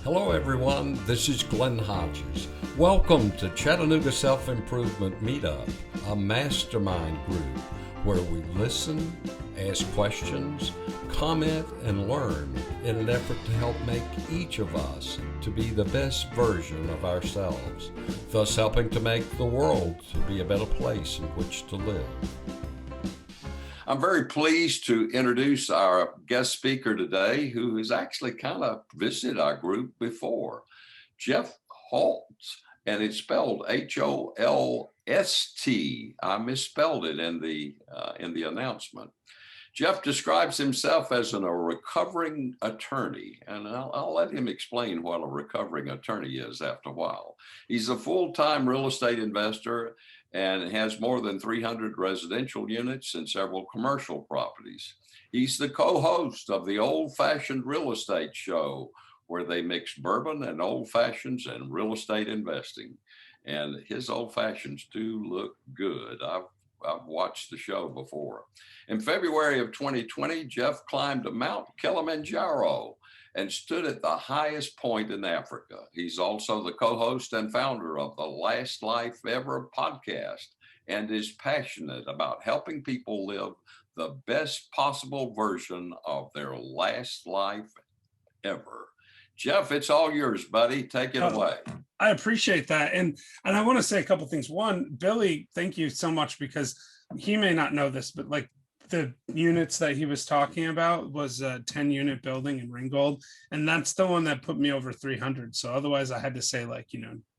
Hello everyone, this is Glenn Hodges. Welcome to Chattanooga Self-Improvement Meetup, a mastermind group where we listen, ask questions, comment, and learn in an effort to help make each of us to be the best version of ourselves, thus helping to make the world to be a better place in which to live. I'm very pleased to introduce our guest speaker today, who has actually kind of visited our group before, Jeff Holst, and it's spelled Holst. I misspelled it in the announcement. Jeff describes himself as a recovering attorney, and I'll let him explain what a recovering attorney is after a while. He's a full-time real estate investor and has more than 300 residential units and several commercial properties. He's the co-host of the Old Fashioned Real Estate Show, where they mix bourbon and old fashions and real estate investing. And his old fashions do look good. I've watched the show before. In February of 2020, Jeff climbed Mount Kilimanjaro and stood at the highest point in Africa. He's also the co-host and founder of the Last Life Ever podcast and is passionate about helping people live the best possible version of their last life ever. Jeff, it's all yours, buddy. Take it away. I appreciate that. And I want to say a couple things. One, Billy, thank you so much, because he may not know this, but like the units that he was talking about was a 10-unit building in Ringgold. And that's the one that put me over 300. So otherwise I had to say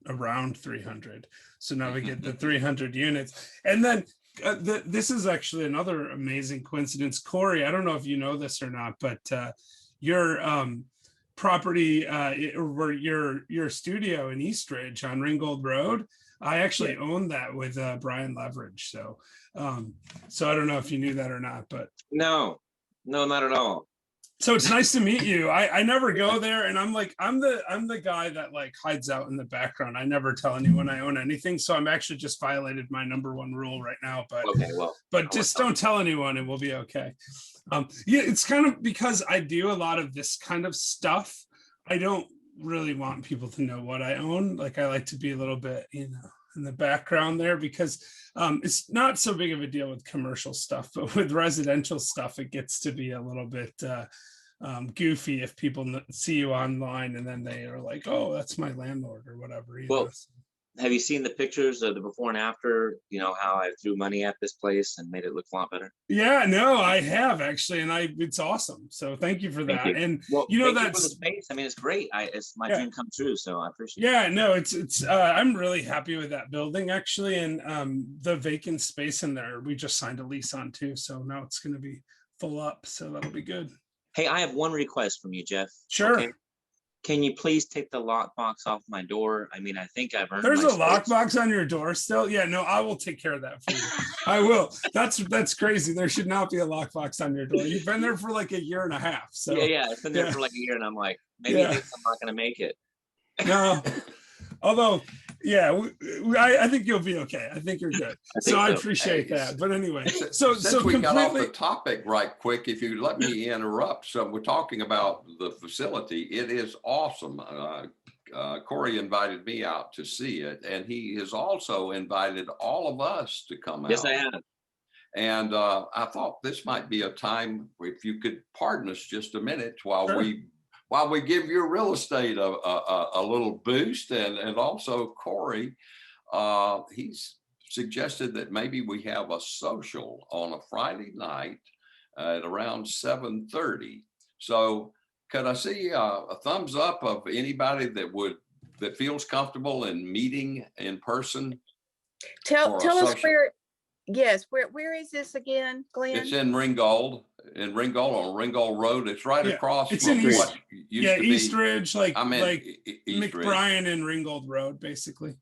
around 300. So now we get the 300 units. And then this is actually another amazing coincidence. Corey, I don't know if you know this or not, but your property or your studio in Eastridge on Ringgold Road, I actually owned that with Brian Leverage. So I don't know if you knew that or not, but no, not at all. So it's nice to meet you. I never go there, and I'm the guy that like hides out in the background. I never tell anyone I own anything. So I'm actually just violated my number one rule right now. But okay, but just don't tell anyone, and we'll be okay. Yeah, it's kind of because I do a lot of this kind of stuff. I don't really want people to know what I own. Like I like to be a little bit, in the background there, because it's not so big of a deal with commercial stuff, but with residential stuff, it gets to be a little bit goofy if people see you online and then they are like, oh, that's my landlord or whatever. Have you seen the pictures of the before and after, how I threw money at this place and made it look a lot better? Yeah, no, I have actually. And it's awesome. So thank you for that. And that's the space. I mean, it's great. It's my dream come true. So I appreciate it. Yeah, no, it's I'm really happy with that building actually. And the vacant space in there, we just signed a lease on too. So now it's going to be full up. So that'll be good. Hey, I have one request from you, Jeff. Sure. Okay? Can you please take the lockbox off my door? I mean, I think I've earned. There's a lockbox on your door still? Yeah, no, I will take care of that for you. I will. That's crazy. There should not be a lockbox on your door. You've been there for like a year and a half. So yeah, it's been there for like a year, and I'm like, maybe he thinks I'm not going to make it. No, although, yeah, I think you'll be okay. I think you're good. I appreciate that. But anyway, so we got off the topic right quick, if you let me interrupt. So we're talking about the facility. It is awesome. Corey invited me out to see it, and he has also invited all of us to come out. Yes, I have. And I thought this might be a time if you could pardon us just a minute while we give your real estate a little boost. And also Corey, he's suggested that maybe we have a social on a Friday night at around 7:30. So could I see a thumbs up of anybody that feels comfortable in meeting in person? Tell us where. Yes, where is this again, Glenn? It's in Ringgold on Ringgold Road. It's right across from what used to be Eastridge, like Eastridge. McBrien and Ringgold Road, basically.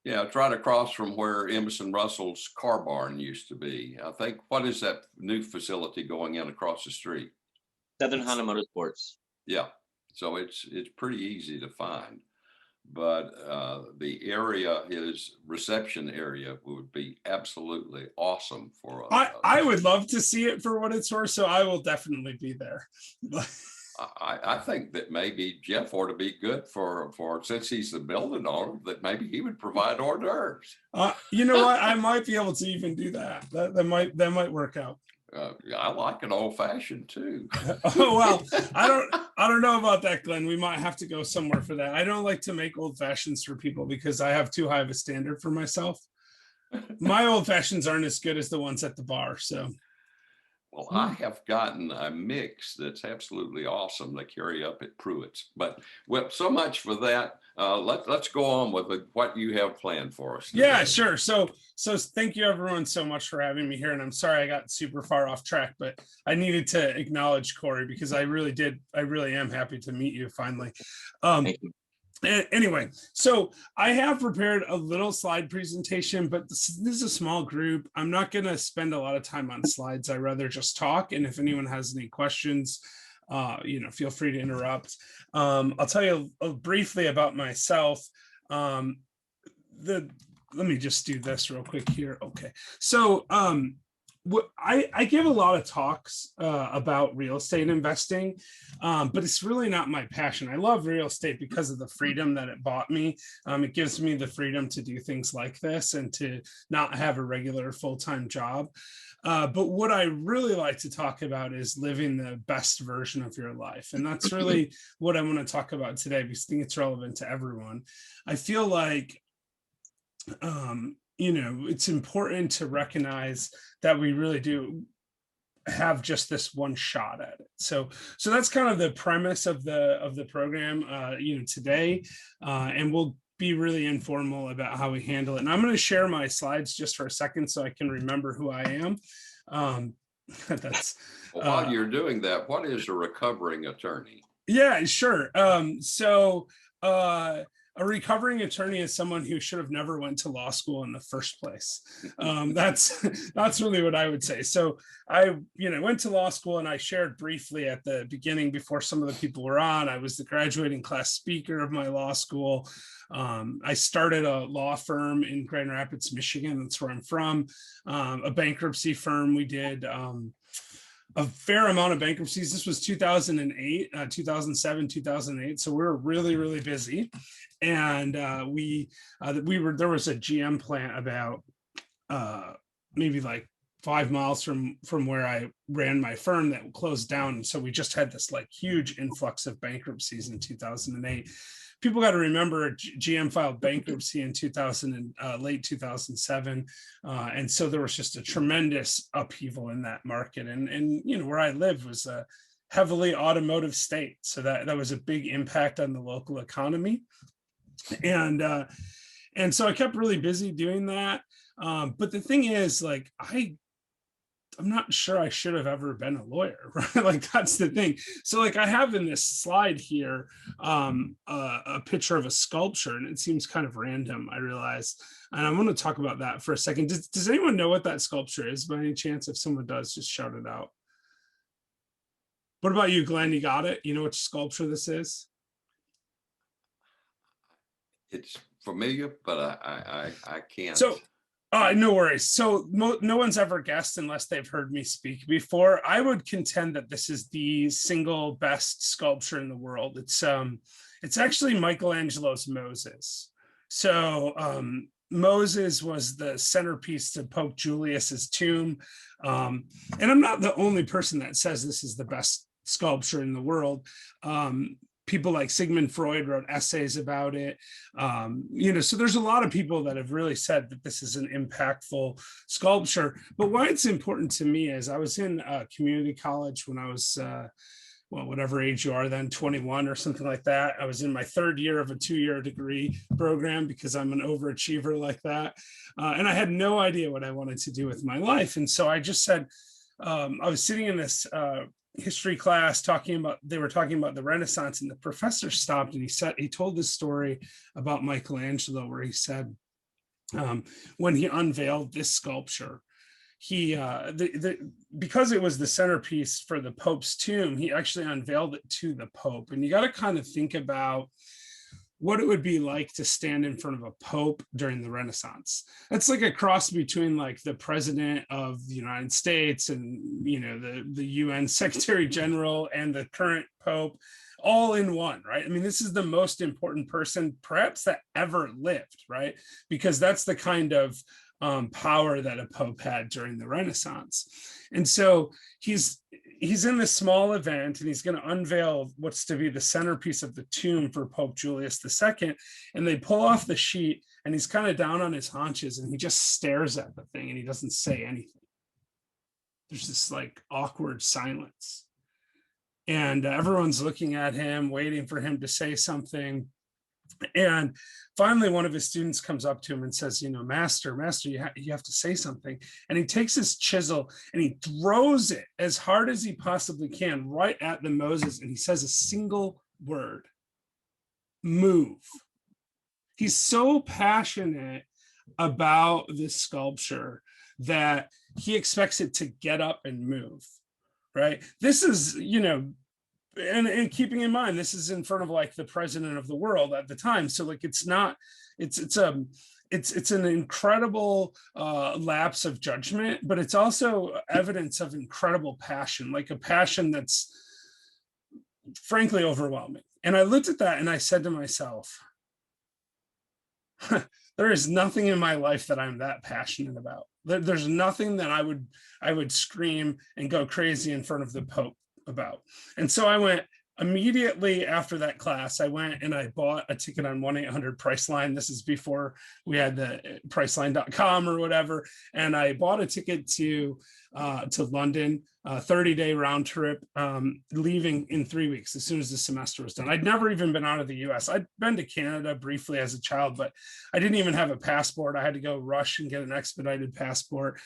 Yeah, it's right across from where Emerson Russell's car barn used to be. I think, what is that new facility going in across the street? Southern Honda Motorsports. Yeah, so it's pretty easy to find. But the area, his reception area, would be absolutely awesome for us. I would love to see it for what it's worth, so I will definitely be there. I think that maybe Jeff ought to be good for since he's the building owner, that maybe he would provide hors d'oeuvres. You know what? I might be able to even do that. That might work out. I like an old fashioned too. Oh well, I don't know about that, Glenn. We might have to go somewhere for that. I don't like to make old fashions for people because I have too high of a standard for myself. My old fashions aren't as good as the ones at the bar. So, Well, I have gotten a mix that's absolutely awesome to carry up at Pruitt's. But well, so much for that. Let's go on with what you have planned for us today. Yeah, sure. So thank you everyone so much for having me here. And I'm sorry I got super far off track, but I needed to acknowledge Corey because I really am happy to meet you finally. Thank you. Anyway, so I have prepared a little slide presentation, but this is a small group. I'm not going to spend a lot of time on slides. I'd rather just talk. And if anyone has any questions, feel free to interrupt. I'll tell you briefly about myself. Let me just do this real quick here. Okay. So I give a lot of talks about real estate investing, but it's really not my passion. I love real estate because of the freedom that it bought me. It gives me the freedom to do things like this and to not have a regular full-time job. But what I really like to talk about is living the best version of your life. And that's really what I want to talk about today because I think it's relevant to everyone. I feel like it's important to recognize that we really do have just this one shot at it. So that's kind of the premise of the program, today, and we'll be really informal about how we handle it. And I'm going to share my slides just for a second so I can remember who I am. While you're doing that, what is a recovering attorney? Yeah, sure. A recovering attorney is someone who should have never went to law school in the first place. That's really what I would say. So I, went to law school, and I shared briefly at the beginning before some of the people were on. I was the graduating class speaker of my law school. I started a law firm in Grand Rapids, Michigan. That's where I'm from. A bankruptcy firm. We did a fair amount of bankruptcies. This was 2008, 2007, 2008. So we were really, really busy. And there was a GM plant about maybe like 5 miles from where I ran my firm that closed down. And so we just had this like huge influx of bankruptcies in 2008. People got to remember GM filed bankruptcy in late 2007. And so there was just a tremendous upheaval in that market. And where I live was a heavily automotive state. So that was a big impact on the local economy. And so I kept really busy doing that. But the thing is, like, I'm not sure I should have ever been a lawyer, right? Like, that's the thing. So like I have in this slide here a picture of a sculpture, and it seems kind of random, I realize. And I want to talk about that for a second. Does anyone know what that sculpture is by any chance? If someone does, just shout it out. What about you, Glenn? You got it? You know which sculpture this is? It's familiar, but I can't. So no worries. So no one's ever guessed unless they've heard me speak before. I would contend that this is the single best sculpture in the world. It's actually Michelangelo's Moses. So Moses was the centerpiece to Pope Julius's tomb. And I'm not the only person that says this is the best sculpture in the world. People like Sigmund Freud wrote essays about it. So there's a lot of people that have really said that this is an impactful sculpture. But why it's important to me is I was in community college when I was, whatever age you are then, 21 or something like that. I was in my third year of a 2-year degree program because I'm an overachiever like that. And I had no idea what I wanted to do with my life. And so I just said, I was sitting in this history class they were talking about the Renaissance, and the professor stopped and he told this story about Michelangelo where he said when he unveiled this sculpture, because it was the centerpiece for the Pope's tomb, he actually unveiled it to the Pope. And you got to kind of think about what it would be like to stand in front of a Pope during the Renaissance. That's like a cross between like the president of the United States and, the UN Secretary General and the current Pope, all in one, right? I mean, this is the most important person perhaps that ever lived, right? Because that's the kind of power that a Pope had during the Renaissance. And so he's in this small event, and he's going to unveil what's to be the centerpiece of the tomb for Pope Julius II. And they pull off the sheet, and he's kind of down on his haunches, and he just stares at the thing, and he doesn't say anything. There's this like awkward silence, and everyone's looking at him, waiting for him to say something. And finally, one of his students comes up to him and says, master, you have to say something. And he takes his chisel and he throws it as hard as he possibly can right at the Moses. And he says a single word: move. He's so passionate about this sculpture that he expects it to get up and move, right? This is, and keeping in mind, this is in front of like the president of the world at the time. So like, it's an incredible lapse of judgment, but it's also evidence of incredible passion, like a passion that's frankly overwhelming. And I looked at that and I said to myself, there is nothing in my life that I'm that passionate about. There's nothing that I would scream and go crazy in front of the Pope about. And so I went immediately after that class. I went and I bought a ticket on 1-800-Priceline. This is before we had the Priceline.com or whatever. And I bought a ticket to London, 30-day round trip, leaving in 3 weeks as soon as the semester was done. I'd never even been out of the US. I'd been to Canada briefly as a child, but I didn't even have a passport. I had to go rush and get an expedited passport.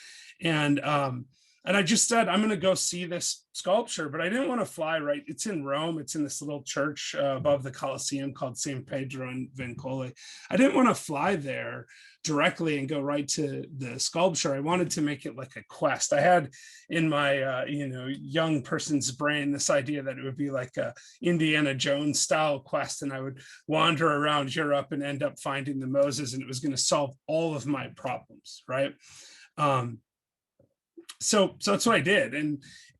And I just said, I'm going to go see this sculpture, but I didn't want to fly right. It's in Rome. It's in this little church above the Colosseum called San Pedro in Vincoli. I didn't want to fly there directly and go right to the sculpture. I wanted to make it like a quest. I had in my, young person's brain, this idea that it would be like a Indiana Jones style quest. And I would wander around Europe and end up finding the Moses, and it was going to solve all of my problems. Right. So that's what I did.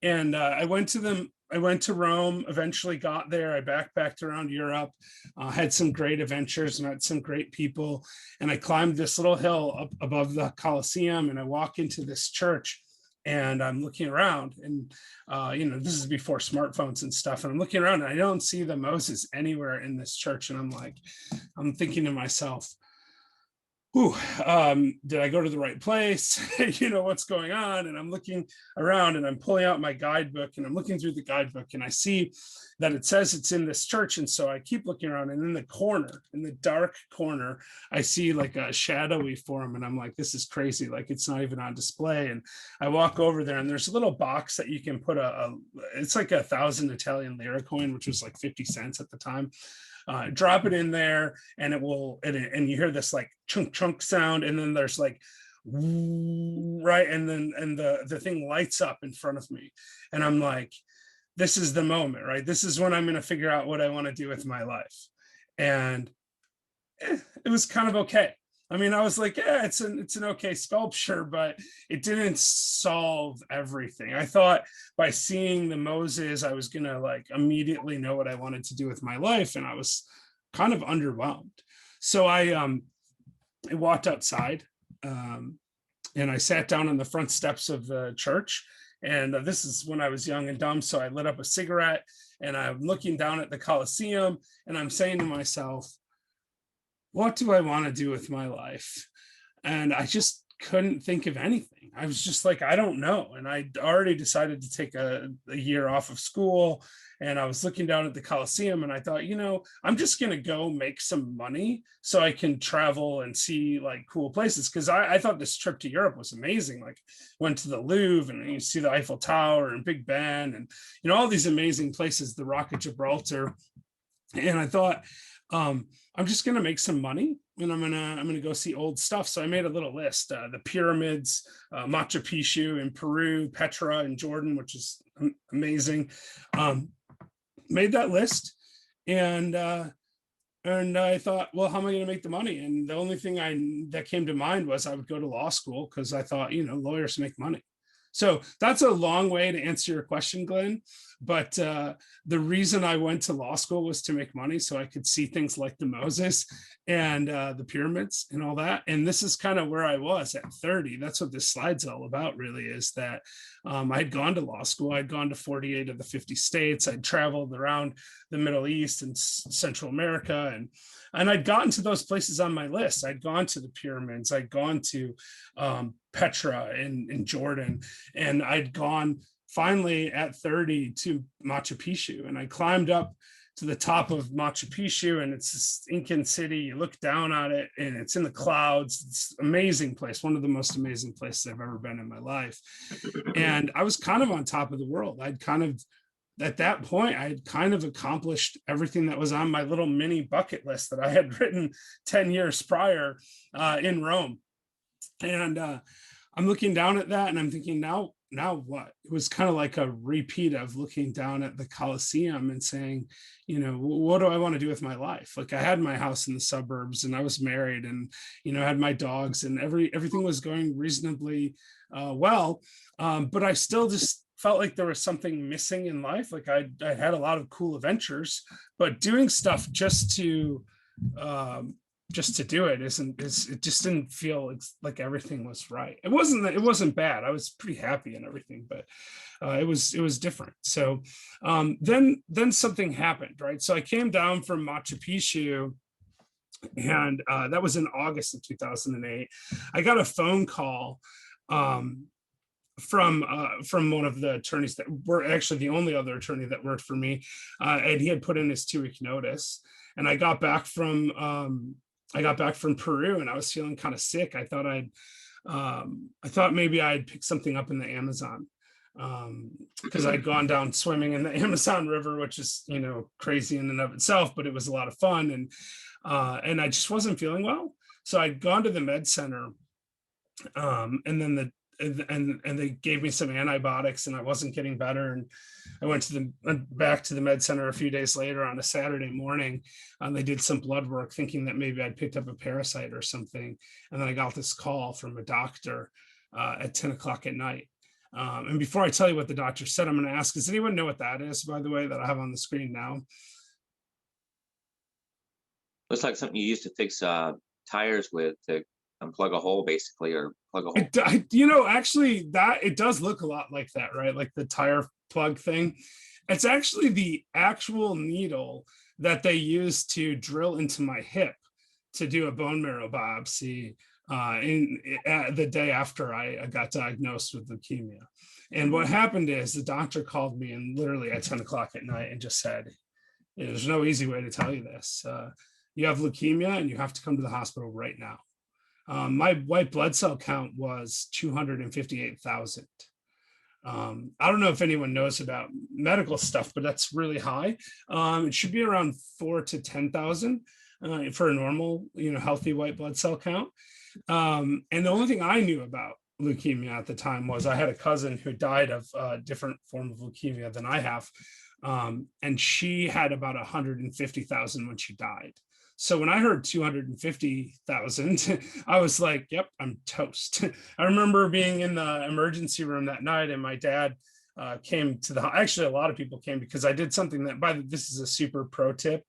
And I went to Rome, eventually got there. I backpacked around Europe, had some great adventures, met some great people. And I climbed this little hill up above the Colosseum, and I walk into this church, and I'm looking around, and this is before smartphones and stuff. And I'm looking around and I don't see the Moses anywhere in this church. And I'm thinking to myself, did I go to the right place? What's going on? And I'm looking around and I'm pulling out my guidebook, and I'm looking through the guidebook, and I see that it says it's in this church. And so I keep looking around, and in the dark corner, I see like a shadowy form, and I'm like, this is crazy. Like, it's not even on display. And I walk over there, and there's a little box that you can put it's like 1,000 Italian lira coin, which was like 50 cents at the time. Drop it in there, and it will, and you hear this like chunk sound, and then there's like, right, and the thing lights up in front of me, and I'm like, this is the moment, right? This is when I'm going to figure out what I want to do with my life. And it was kind of okay. I mean, I was like, yeah, it's an okay sculpture, but it didn't solve everything. I thought by seeing the Moses, I was going to like immediately know what I wanted to do with my life. And I was kind of underwhelmed. So I walked outside, and I sat down on the front steps of the church. And this is when I was young and dumb. So I lit up a cigarette, and I'm looking down at the Colosseum, and I'm saying to myself, what do I want to do with my life? And I just couldn't think of anything. I was just like, I don't know. And I'd already decided to take a year off of school. And I was looking down at the Colosseum, and I thought, I'm just going to go make some money so I can travel and see like cool places. Cause I thought this trip to Europe was amazing. Like, went to the Louvre, and you see the Eiffel Tower and Big Ben, and, all these amazing places, the Rock of Gibraltar. And I thought, I'm just going to make some money, and I'm going to go see old stuff. So I made a little list, the pyramids, Machu Picchu in Peru, Petra in Jordan, which is amazing. Made that list, and I thought, well, how am I going to make the money? And the only thing that came to mind was I would go to law school, because I thought, lawyers make money. So that's a long way to answer your question, Glenn. But the reason I went to law school was to make money so I could see things like the Moses and the pyramids and all that. And this is kind of where I was at 30. That's what this slide's all about, really, is that I'd gone to law school. I'd gone to 48 of the 50 states. I'd traveled around the Middle East and Central America. And I'd gotten to those places on my list. I'd gone to the pyramids. I'd gone to Petra in Jordan. And I'd gone finally at 30 to Machu Picchu. And I climbed up to the top of Machu Picchu, and it's this Incan city. You look down on it and it's in the clouds. It's an amazing place, one of the most amazing places I've ever been in my life. And I was kind of on top of the world. At that point, I had kind of accomplished everything that was on my little mini bucket list that I had written 10 years prior in Rome. And I'm looking down at that and I'm thinking, now what? It was kind of like a repeat of looking down at the Colosseum and saying, what do I want to do with my life? Like, I had my house in the suburbs and I was married and, had my dogs and everything was going reasonably well. But I still just felt like there was something missing in life. Like I had a lot of cool adventures, but doing stuff just to do it it just didn't feel like everything was right. It wasn't bad. I was pretty happy and everything, but it was different. So then something happened, right? So I came down from Machu Picchu, and that was in August of 2008. I got a phone call from one of the attorneys that were actually the only other attorney that worked for me, and he had put in his 2-week notice. And I got back from Peru, and I was feeling kind of sick. I thought maybe I'd pick something up in the Amazon, because I'd gone down swimming in the Amazon River, which is crazy in and of itself, but it was a lot of fun. And I just wasn't feeling well, so I'd gone to the med center, and then and they gave me some antibiotics, and I wasn't getting better. And I went back to the med center a few days later on a Saturday morning, and they did some blood work thinking that maybe I'd picked up a parasite or something. And then I got this call from a doctor at 10 o'clock at night. And before I tell you what the doctor said, I'm going to ask, does anyone know what that is, by the way, that I have on the screen now? Looks like something you used to fix tires with to unplug a hole, basically, or plug a hole. Actually, that it does look a lot like that, right? Like the tire plug thing. It's actually the actual needle that they use to drill into my hip to do a bone marrow biopsy the day after I got diagnosed with leukemia. And what happened is the doctor called me, and literally at 10 o'clock at night, and just said, there's no easy way to tell you this. You have leukemia and you have to come to the hospital right now. My white blood cell count was 258,000. I don't know if anyone knows about medical stuff, but that's really high. It should be around 4,000 to 10,000 for a normal, healthy white blood cell count. And the only thing I knew about leukemia at the time was I had a cousin who died of a different form of leukemia than I have. And she had about 150,000 when she died. So when I heard 250,000, I was like, yep, I'm toast. I remember being in the emergency room that night, and my dad came to actually a lot of people came, because I did something that this is a super pro tip.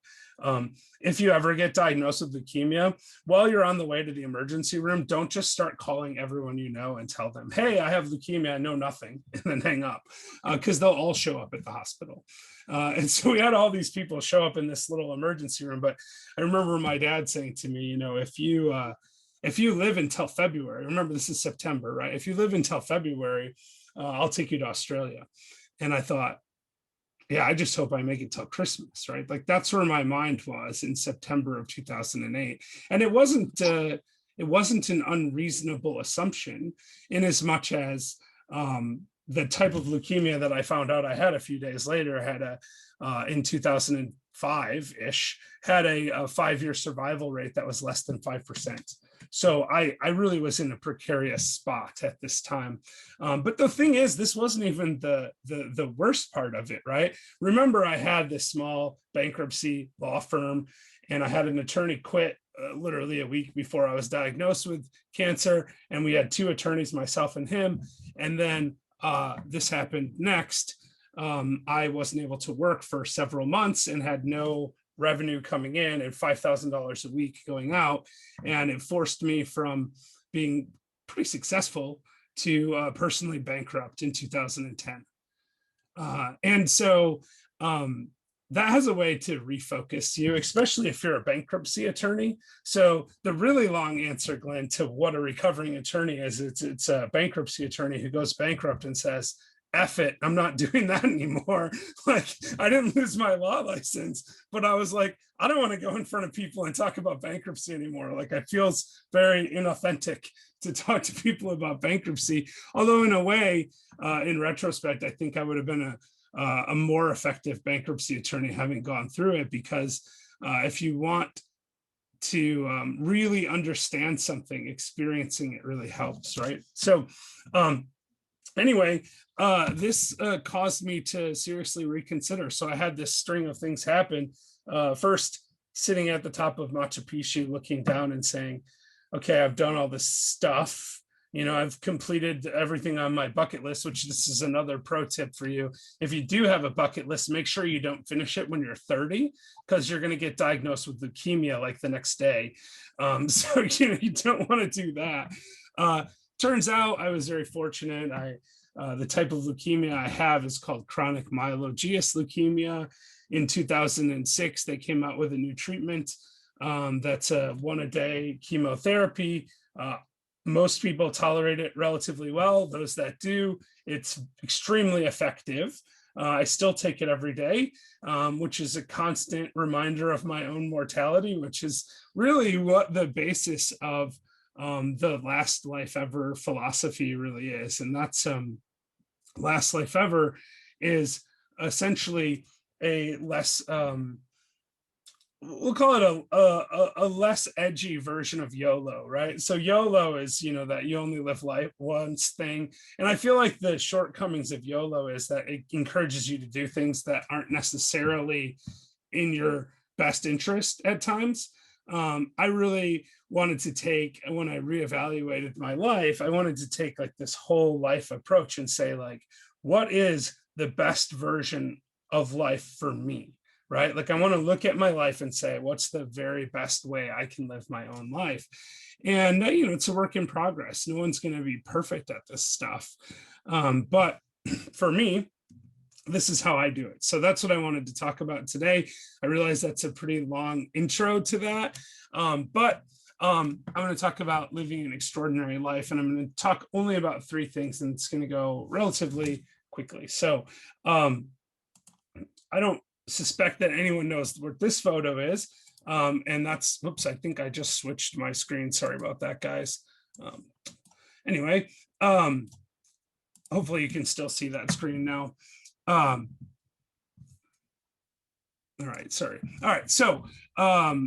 If you ever get diagnosed with leukemia, while you're on the way to the emergency room, don't just start calling everyone you know and tell them, hey, I have leukemia, I know nothing, and then hang up, because they'll all show up at the hospital. And so we had all these people show up in this little emergency room. But I remember my dad saying to me, if you live until February, remember this is September, right? If you live until February, I'll take you to Australia. And I thought, yeah, I just hope I make it till Christmas, right? Like that's where my mind was in September of 2008. And it wasn't an unreasonable assumption, in as much as the type of leukemia that I found out I had a few days later had in 2005-ish, had a 5-year survival rate that was less than 5%. So I really was in a precarious spot at this time. But the thing is, this wasn't even the worst part of it, right? Remember, I had this small bankruptcy law firm, and I had an attorney quit literally a week before I was diagnosed with cancer. And we had 2 attorneys, myself and him. And then this happened next, I wasn't able to work for several months and had no revenue coming in and $5,000 a week going out. And it forced me from being pretty successful to personally bankrupt in 2010. And so that has a way to refocus you, especially if you're a bankruptcy attorney. So the really long answer, Glenn, to what a recovering attorney is, it's a bankruptcy attorney who goes bankrupt and says, F it, I'm not doing that anymore. Like, I didn't lose my law license, but I was like, I don't want to go in front of people and talk about bankruptcy anymore. Like, it feels very inauthentic to talk to people about bankruptcy. Although in a way, in retrospect, I think I would have been a more effective bankruptcy attorney having gone through it, because if you want to really understand something, experiencing it really helps, right? So anyway, this caused me to seriously reconsider. So I had this string of things happen. First, sitting at the top of Machu Picchu, looking down and saying, okay, I've done all this stuff. You know, I've completed everything on my bucket list, which this is another pro tip for you. If you do have a bucket list, make sure you don't finish it when you're 30, because you're going to get diagnosed with leukemia like the next day. So you don't want to do that. Turns out I was very fortunate. The type of leukemia I have is called chronic myelogenous leukemia. In 2006, they came out with a new treatment that's a 1-a-day chemotherapy. Most people tolerate it relatively well. Those that do, it's extremely effective. I still take it every day, which is a constant reminder of my own mortality, which is really what the basis of the last life ever philosophy really is. And that's last life ever is essentially a less we'll call it a less edgy version of YOLO, right? So YOLO is, you know, that you only live life once thing. And I feel like the shortcomings of YOLO is that it encourages you to do things that aren't necessarily in your best interest at times. I really wanted to take, when I reevaluated my life, I wanted to take like this whole life approach and say, like, what is the best version of life for me? Right? Like, I want to look at my life and say, what's the very best way I can live my own life? And, you know, it's a work in progress. No one's going to be perfect at this stuff. But for me, this is how I do it. So that's what I wanted to talk about today. I realize that's a pretty long intro to that. But I'm going to talk about living an extraordinary life. And I'm going to talk only about 3 things, and it's going to go relatively quickly. So I don't suspect that anyone knows what this photo is. And that's, whoops, I think I just switched my screen. Sorry about that, guys. Anyway, hopefully you can still see that screen now. All right, sorry. All right, so I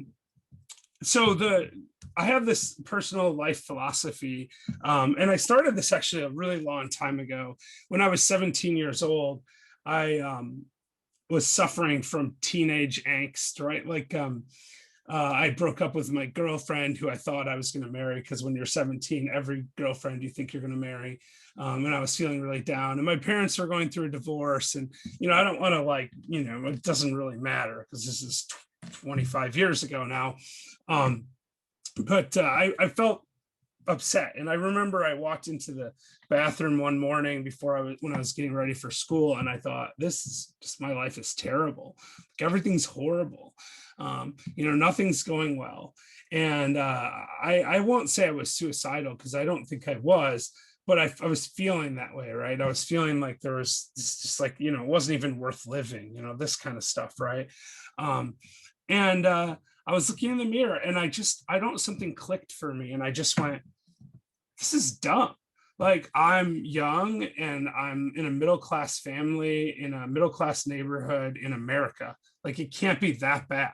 have this personal life philosophy, and I started this actually a really long time ago. When I was 17 years old, I was suffering from teenage angst, right? Like, I broke up with my girlfriend who I thought I was going to marry, because when you're 17, every girlfriend you think you're going to marry. And I was feeling really down, and my parents were going through a divorce, and, you know, I don't want to, like, you know, it doesn't really matter because this is 25 years ago now. But I felt upset. And I remember I walked into the bathroom one morning when I was getting ready for school, and I thought, this is just, my life is terrible. Like, everything's horrible. You know, nothing's going well. And I won't say I was suicidal, because I don't think I was, but I was feeling that way, right? I was feeling like there was just like, you know, it wasn't even worth living, you know, this kind of stuff, right? And I was looking in the mirror, and something clicked for me, and I just went, this is dumb. Like, I'm young and I'm in a middle-class family, in a middle-class neighborhood in America. Like, it can't be that bad.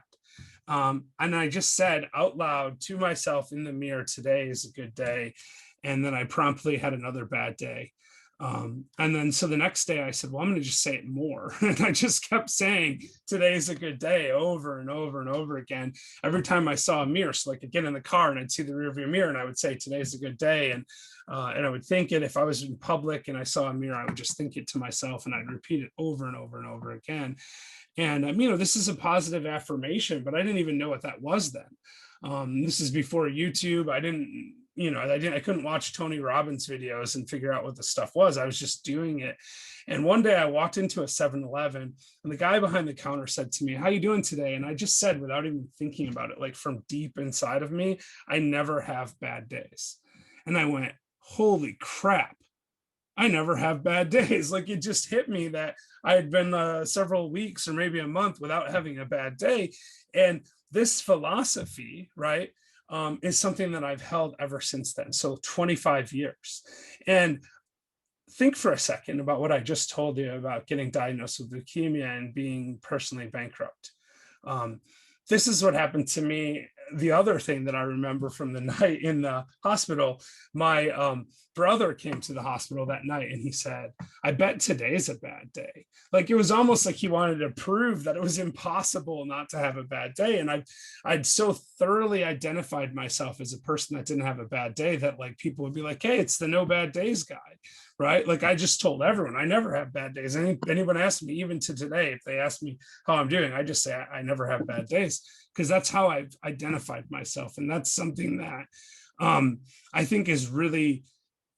And I just said out loud to myself in the mirror, today is a good day. And then I promptly had another bad day. And then so the next day I said, well, I'm going to just say it more. And I just kept saying, today's a good day, over and over and over again. Every time I saw a mirror, so like I'd get in the car and I'd see the rearview mirror and I would say, today's a good day. And I would think it. If I was in public and I saw a mirror, I would just think it to myself and I'd repeat it over and over and over again. And this is a positive affirmation, but I didn't even know what that was then. This is before YouTube. I couldn't watch Tony Robbins videos and figure out what the stuff was. I was just doing it. And one day I walked into a 7-Eleven and the guy behind the counter said to me, how you doing today? And I just said, without even thinking about it, like from deep inside of me, I never have bad days. And I went, holy crap, I never have bad days. Like it just hit me that I had been several weeks or maybe a month without having a bad day. And this philosophy, right, is something that I've held ever since then. So 25 years. And think for a second about what I just told you about getting diagnosed with leukemia and being personally bankrupt. This is what happened to me. The other thing that I remember from the night in the hospital, my brother came to the hospital that night and he said, I bet today's a bad day. Like it was almost like he wanted to prove that it was impossible not to have a bad day. And I'd so thoroughly identified myself as a person that didn't have a bad day that like people would be like, hey, it's the no bad days guy. Right? Like I just told everyone I never have bad days. Anyone asked me, even to today, if they ask me how I'm doing, I just say I never have bad days, because that's how I've identified myself. And that's something that I think is really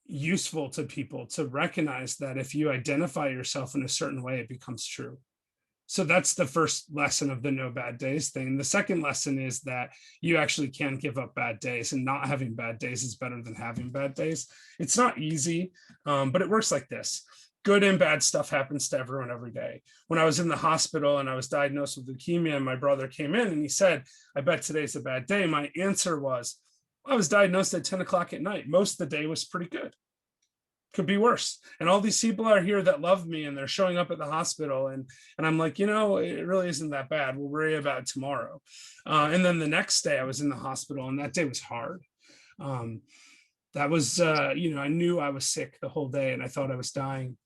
useful to people to recognize, that if you identify yourself in a certain way, it becomes true. So that's the first lesson of the no bad days thing. The second lesson is that you actually can give up bad days, and not having bad days is better than having bad days. It's not easy, but it works like this. Good and bad stuff happens to everyone every day. When I was in the hospital and I was diagnosed with leukemia, and my brother came in and he said, I bet today's a bad day. My answer was, I was diagnosed at 10 o'clock at night. Most of the day was pretty good. Could be worse. And all these people are here that love me and they're showing up at the hospital. And I'm like, it really isn't that bad. We'll worry about it tomorrow. And then the next day I was in the hospital, and that day was hard. That was, I knew I was sick the whole day and I thought I was dying.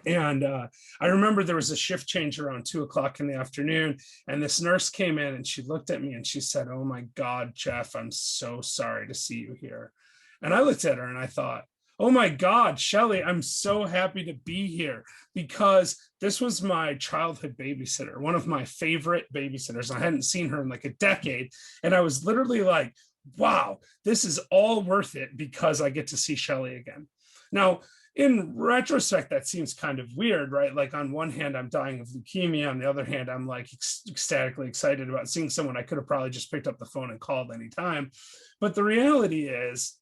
And I remember there was a shift change around 2 o'clock in the afternoon, and this nurse came in and she looked at me and she said, oh my God, Jeff, I'm so sorry to see you here. And I looked at her and I thought, oh my God, Shelly, I'm so happy to be here, because this was my childhood babysitter, one of my favorite babysitters. I hadn't seen her in like a decade. And I was literally like, wow, this is all worth it because I get to see Shelly again. Now, in retrospect, that seems kind of weird, right? Like on one hand, I'm dying of leukemia. On the other hand, I'm like ecstatically excited about seeing someone I could have probably just picked up the phone and called anytime. But the reality is,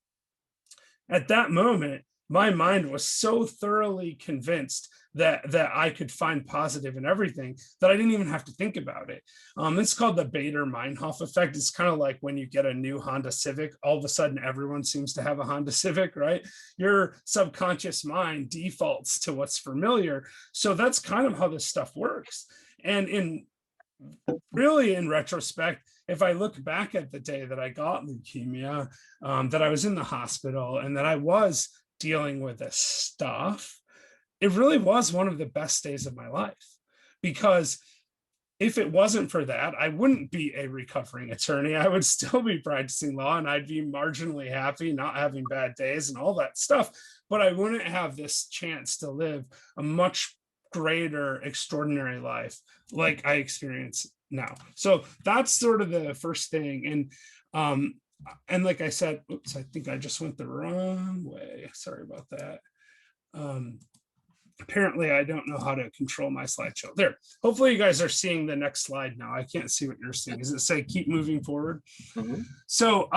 at that moment, my mind was so thoroughly convinced that I could find positive in everything that I didn't even have to think about it. It's called the Bader-Meinhof effect. It's kind of like when you get a new Honda Civic, all of a sudden everyone seems to have a Honda Civic, right? Your subconscious mind defaults to what's familiar. So that's kind of how this stuff works. And in retrospect, if I look back at the day that I got leukemia, that I was in the hospital and that I was dealing with this stuff, it really was one of the best days of my life. Because if it wasn't for that, I wouldn't be a recovering attorney. I would still be practicing law and I'd be marginally happy, not having bad days and all that stuff. But I wouldn't have this chance to live a much greater, extraordinary life like I experience now. So that's sort of the first thing. And like I said, oops, I think I just went the wrong way. Sorry about that. Apparently I don't know how to control my slideshow. There, hopefully you guys are seeing the next slide now. I can't see what you're seeing. Does it say keep moving forward? Mm-hmm. So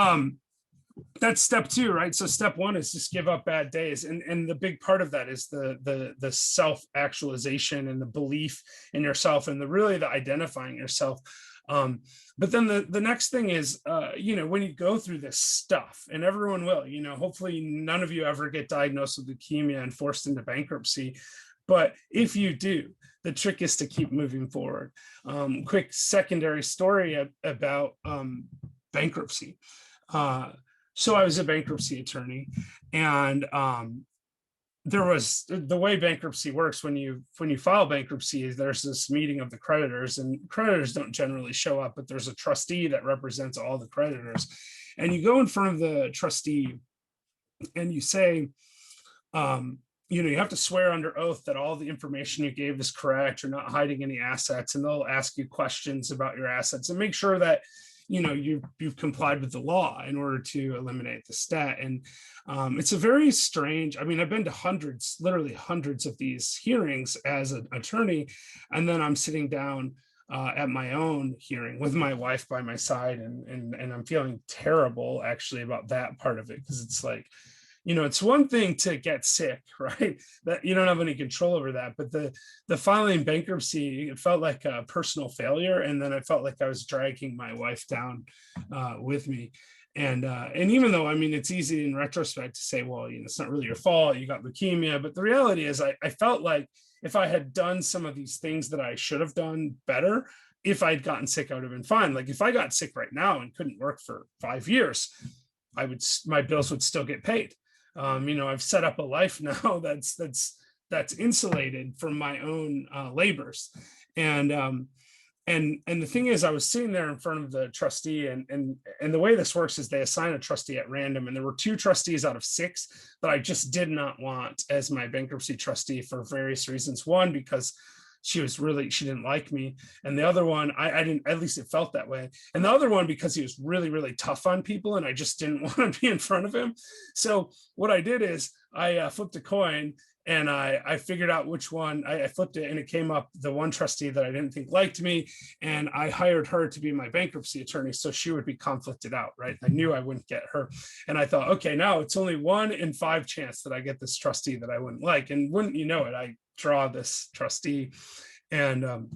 that's step 2, right? So step 1 is just give up bad days. And the big part of that is the self-actualization and the belief in yourself and the identifying yourself. But then the next thing is, when you go through this stuff, and everyone will, hopefully none of you ever get diagnosed with leukemia and forced into bankruptcy. But if you do, the trick is to keep moving forward. Quick secondary story about bankruptcy. So I was a bankruptcy attorney, and there was the way bankruptcy works. When you file bankruptcy, there's this meeting of the creditors, and creditors don't generally show up, but there's a trustee that represents all the creditors. And you go in front of the trustee and you say, you have to swear under oath that all the information you gave is correct, you're not hiding any assets, and they'll ask you questions about your assets and make sure that you've complied with the law in order to eliminate the stat. And it's a very strange, I've been to literally hundreds of these hearings as an attorney, and then I'm sitting down at my own hearing with my wife by my side, and I'm feeling terrible actually about that part of it, because it's like, it's one thing to get sick, right? That you don't have any control over that. But the filing bankruptcy, it felt like a personal failure. And then I felt like I was dragging my wife down with me. And even though, it's easy in retrospect to say, well, it's not really your fault, you got leukemia. But the reality is I felt like if I had done some of these things that I should have done better, if I'd gotten sick, I would have been fine. Like if I got sick right now and couldn't work for 5 years, my bills would still get paid. I've set up a life now that's insulated from my own labors. And the thing is, I was sitting there in front of the trustee, and the way this works is they assign a trustee at random. And there were 2 trustees out of 6 that I just did not want as my bankruptcy trustee for various reasons. One, because she didn't like me. And the other one, I didn't, at least it felt that way. And the other one, because he was really, really tough on people, and I just didn't want to be in front of him. So what I did is I flipped a coin, and I figured out which one. I flipped it, and it came up the one trustee that I didn't think liked me, and I hired her to be my bankruptcy attorney, so she would be conflicted out, right? I knew I wouldn't get her. And I thought, okay, now it's only 1 in 5 chance that I get this trustee that I wouldn't like. And wouldn't you know it, I draw this trustee and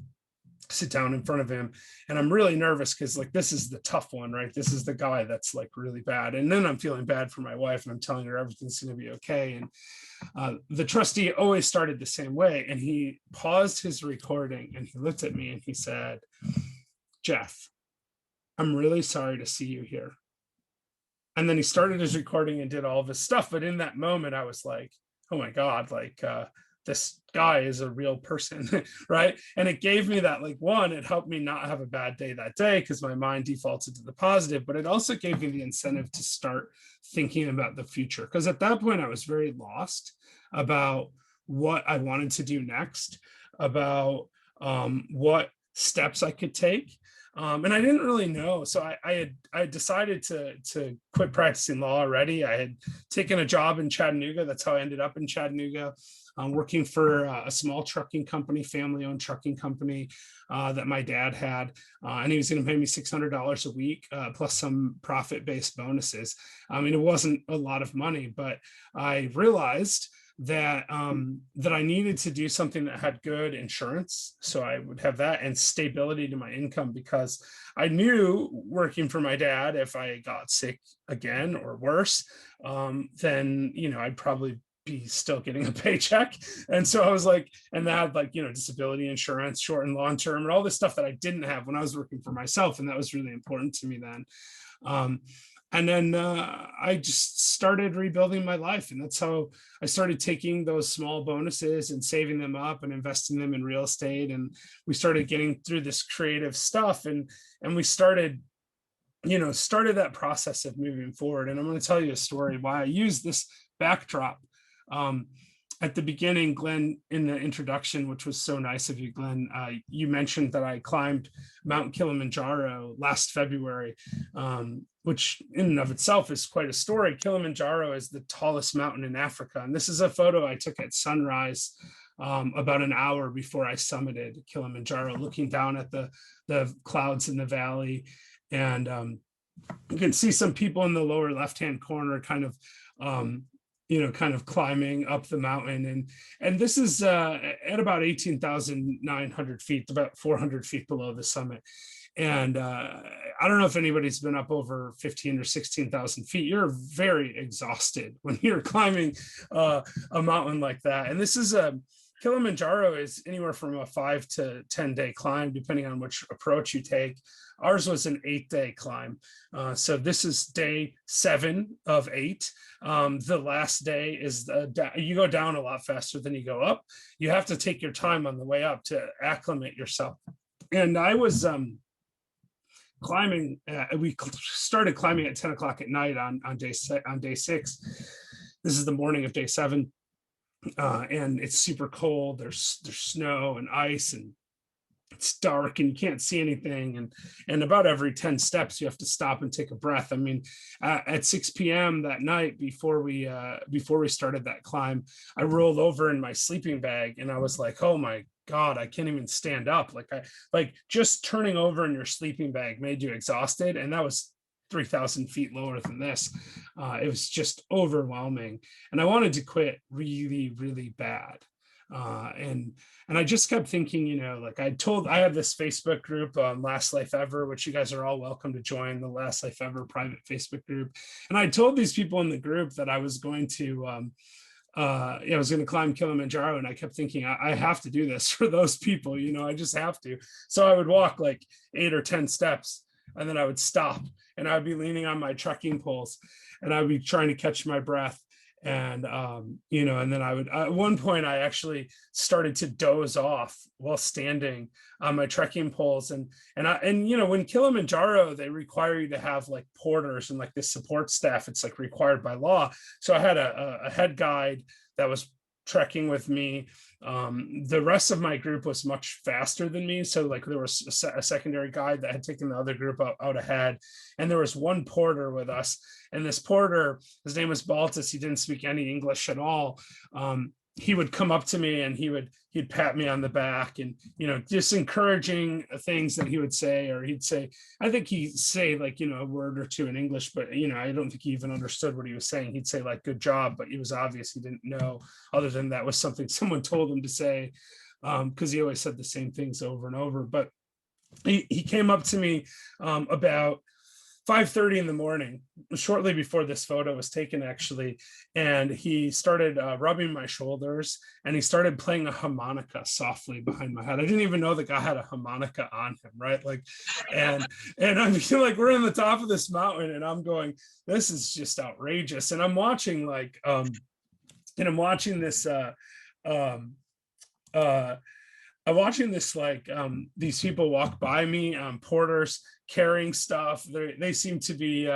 sit down in front of him, and I'm really nervous because like this is the tough one, right? This is the guy that's like really bad. And then I'm feeling bad for my wife, and I'm telling her everything's going to be okay. And the trustee always started the same way, and he paused his recording and he looked at me and he said, "Jeff, I'm really sorry to see you here." And then he started his recording and did all of his stuff. But in that moment, I was like, oh my God, like this guy is a real person, right? And it gave me that, like, one, it helped me not have a bad day that day because my mind defaulted to the positive, but it also gave me the incentive to start thinking about the future. Because at that point I was very lost about what I wanted to do next, about what steps I could take. And I didn't really know. So I had decided to quit practicing law already. I had taken a job in Chattanooga. That's how I ended up in Chattanooga. Working for a small trucking company, family-owned trucking company that my dad had. And he was going to pay me $600 a week, plus some profit-based bonuses. It wasn't a lot of money, but I realized that that I needed to do something that had good insurance, so I would have that, and stability to my income, because I knew working for my dad, if I got sick again or worse, then I'd probably be still getting a paycheck. And so I was like, and that had like disability insurance, short and long term, and all this stuff that I didn't have when I was working for myself, and that was really important to me then. And then I just started rebuilding my life. And that's how I started taking those small bonuses and saving them up and investing them in real estate. And we started getting through this creative stuff. And we started that process of moving forward. And I'm going to tell you a story why I use this backdrop. At the beginning, Glenn, in the introduction, which was so nice of you, Glenn, you mentioned that I climbed Mount Kilimanjaro last February, which in and of itself is quite a story. Kilimanjaro is the tallest mountain in Africa. And this is a photo I took at sunrise about an hour before I summited Kilimanjaro, looking down at the clouds in the valley. And you can see some people in the lower left-hand corner kind of climbing up the mountain. And this is at about 18,900 feet, about 400 feet below the summit. And I don't know if anybody's been up over 15 or 16,000 feet. You're very exhausted when you're climbing a mountain like that. And this is Kilimanjaro is anywhere from a 5 to 10 day climb, depending on which approach you take. Ours was an 8-day climb. So this is day 7 of 8. The last day is you go down a lot faster than you go up. You have to take your time on the way up to acclimate yourself. And I was climbing. We started climbing at 10 o'clock at night on day 6. This is the morning of day 7. And it's super cold. There's snow and ice, and it's dark, and you can't see anything. And about every 10 steps, you have to stop and take a breath. I mean, at 6 p.m. that night, before we started that climb, I rolled over in my sleeping bag, and I was like, oh my God, I can't even stand up. Like just turning over in your sleeping bag made you exhausted, and that was 3,000 feet lower than this. It was just overwhelming, and I wanted to quit really, really bad. And I just kept thinking, you know, like I have this Facebook group, Last Life Ever, which you guys are all welcome to join, the Last Life Ever private Facebook group. And I told these people in the group that I was going to I was going to climb Kilimanjaro, and I kept thinking, I have to do this for those people, you know, I just have to. So I would walk like 8 or 10 steps, and then I would stop, and I would be leaning on my trekking poles, and I would be trying to catch my breath. And, you know, and then I would, at one point I actually started to doze off while standing on my trekking poles. And, you know, when Kilimanjaro, they require you to have like porters and like this support staff. It's like required by law. So I had a head guide that was trekking with me. The rest of my group was much faster than me. So like there was a secondary guide that had taken the other group out ahead. And there was one porter with us. And this porter, his name was Baltus. He didn't speak any English at all. He would come up to me, and he'd pat me on the back, and, you know, just encouraging things that he would say, or he'd say, I think he'd say like, you know, a word or two in English, but, you know, I don't think he even understood what he was saying. He'd say like, good job, but it was obvious he didn't know, other than that was something someone told him to say, because he always said the same things over and over. But he came up to me about 5:30 in the morning, shortly before this photo was taken, actually. And he started rubbing my shoulders, and he started playing a harmonica softly behind my head. I didn't even know the guy had a harmonica on him, right? Like, and I feel like we're on the top of this mountain, and I'm going, this is just outrageous. And I'm watching like, I'm watching this, I'm watching this, like, these people walk by me, porters carrying stuff. They seem to be,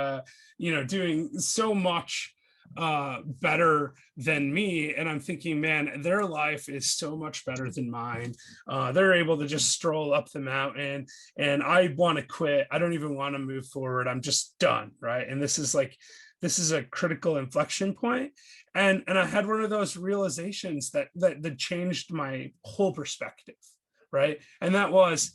you know, doing so much better than me. And I'm thinking, man, their life is so much better than mine. They're able to just stroll up the mountain, and I want to quit. I don't even want to move forward. I'm just done, right? And this is a critical inflection point. And I had one of those realizations that changed my whole perspective, right? And that was,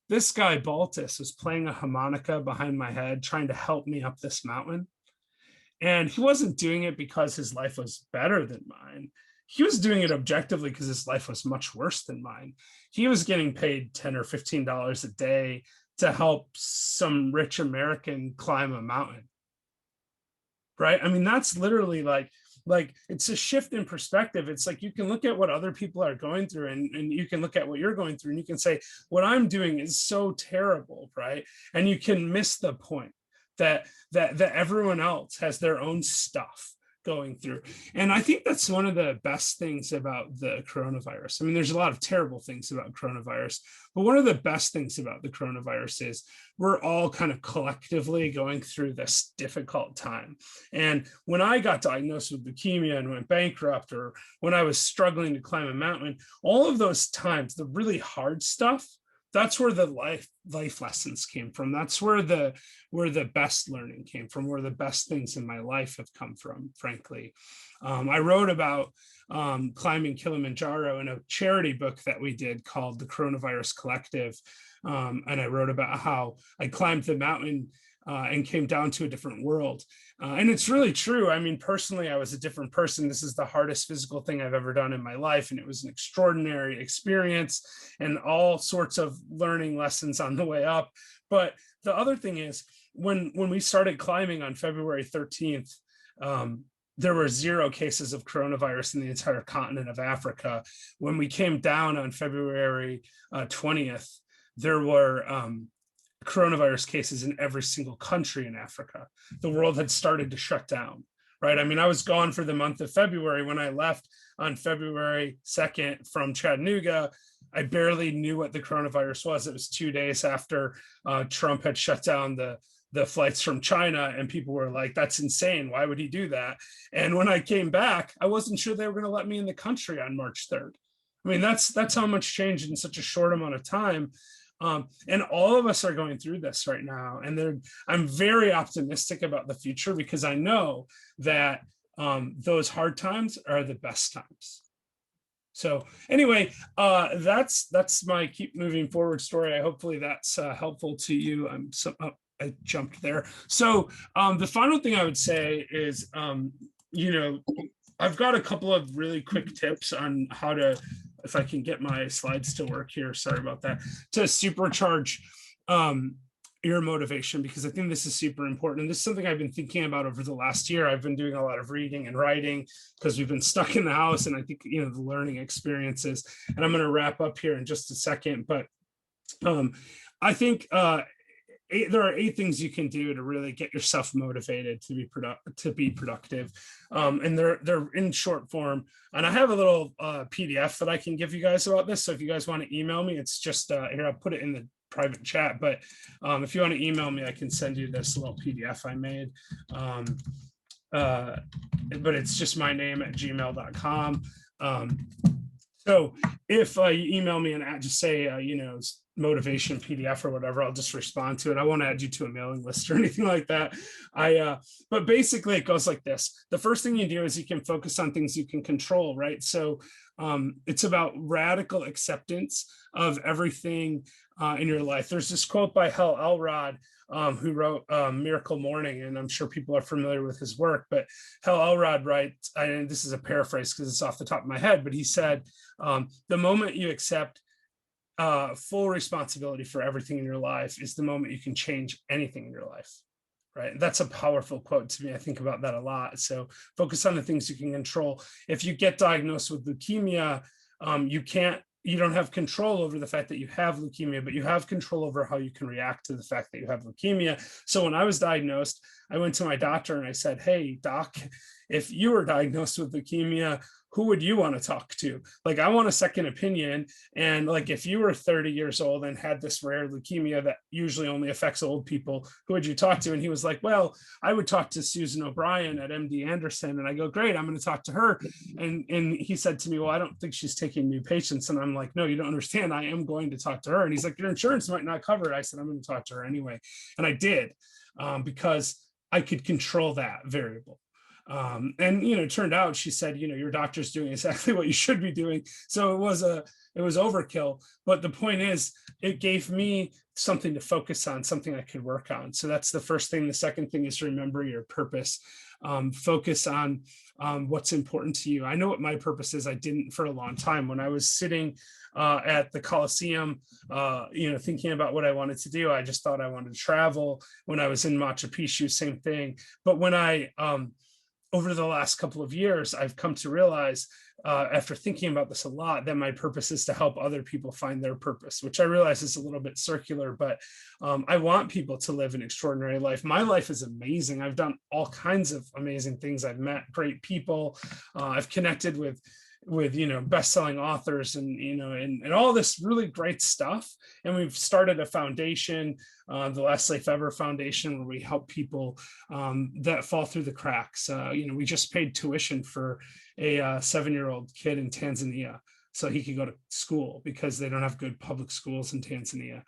this guy Baltus was playing a harmonica behind my head, trying to help me up this mountain. And he wasn't doing it because his life was better than mine. He was doing it objectively because his life was much worse than mine. He was getting paid $10 or $15 a day to help some rich American climb a mountain, right? I mean, that's literally like it's a shift in perspective. It's like you can look at what other people are going through, and you can look at what you're going through, and you can say, what I'm doing is so terrible, right? And you can miss the point that everyone else has their own stuff going through. And I think that's one of the best things about the coronavirus. I mean, there's a lot of terrible things about coronavirus, but one of the best things about the coronavirus is we're all kind of collectively going through this difficult time. And when I got diagnosed with leukemia and went bankrupt, or when I was struggling to climb a mountain, all of those times, the really hard stuff, that's where the life lessons came from. That's where the best learning came from, where the best things in my life have come from, frankly. I wrote about climbing Kilimanjaro in a charity book that we did called The Coronavirus Collective. And I wrote about how I climbed the mountain and came down to a different world. And it's really true. I mean, personally, I was a different person. This is the hardest physical thing I've ever done in my life. And it was an extraordinary experience and all sorts of learning lessons on the way up. But the other thing is, when we started climbing on February 13th, there were 0 cases of coronavirus in the entire continent of Africa. When we came down on February 20th, there were coronavirus cases in every single country in Africa. The world had started to shut down, right? I mean, I was gone for the month of February. When I left on February 2nd from Chattanooga, I barely knew what the coronavirus was. It was 2 days after Trump had shut down the flights from China, and people were like, that's insane. Why would he do that? And when I came back, I wasn't sure they were going to let me in the country on March 3rd. I mean, that's how much changed in such a short amount of time. And all of us are going through this right now. And I'm very optimistic about the future, because I know that those hard times are the best times. So anyway, that's my keep moving forward story. Hopefully that's helpful to you. I jumped there. So the final thing I would say is, I've got a couple of really quick tips on how to, if I can get my slides to work here, sorry about that, to supercharge your motivation, because I think this is super important. And this is something I've been thinking about over the last year. I've been doing a lot of reading and writing because we've been stuck in the house, and I think, the learning experiences, and I'm going to wrap up here in just a second, but I think there are 8 things you can do to really get yourself motivated to be productive, and they're in short form. And I have a little PDF that I can give you guys about this. So if you guys want to email me, it's just here. I'll put it in the private chat. But if you want to email me, I can send you this little PDF I made. But it's just my name at gmail.com. So if you email me and just say, motivation PDF or whatever, I'll just respond to it. I won't add you to a mailing list or anything like that. But basically it goes like this. The first thing you do is you can focus on things you can control, right? So it's about radical acceptance of everything in your life. There's this quote by Hal Elrod, who wrote Miracle Morning, and I'm sure people are familiar with his work, but Hal Elrod writes, and this is a paraphrase because it's off the top of my head, but he said, the moment you accept full responsibility for everything in your life is the moment you can change anything in your life, right? That's a powerful quote to me. I think about that a lot. So focus on the things you can control. If you get diagnosed with leukemia, you don't have control over the fact that you have leukemia, but you have control over how you can react to the fact that you have leukemia. So when I was diagnosed, I went to my doctor and I said, hey, doc, if you were diagnosed with leukemia, who would you want to talk to? Like, I want a second opinion. And like, if you were 30 years old and had this rare leukemia that usually only affects old people, who would you talk to? And he was like, well, I would talk to Susan O'Brien at MD Anderson. And I go, great, I'm going to talk to her. And he said to me, well, I don't think she's taking new patients. And I'm like, no, you don't understand. I am going to talk to her. And he's like, your insurance might not cover it. I said, I'm going to talk to her anyway. And I did, because I could control that variable. And it turned out, she said, your doctor's doing exactly what you should be doing. So it was overkill. But the point is, it gave me something to focus on, something I could work on. So that's the first thing. The second thing is remember your purpose. Focus on what's important to you. I know what my purpose is. I didn't for a long time. When I was sitting at the Coliseum, thinking about what I wanted to do, I just thought I wanted to travel. When I was in Machu Picchu, same thing. But when I over the last couple of years, I've come to realize, after thinking about this a lot, that my purpose is to help other people find their purpose, which I realize is a little bit circular, but I want people to live an extraordinary life. My life is amazing. I've done all kinds of amazing things. I've met great people. I've connected with best-selling authors and all this really great stuff. And we've started a foundation, the Last Safe Ever Foundation, where we help people that fall through the cracks. We just paid tuition for a 7-year-old kid in Tanzania, so he could go to school because they don't have good public schools in Tanzania.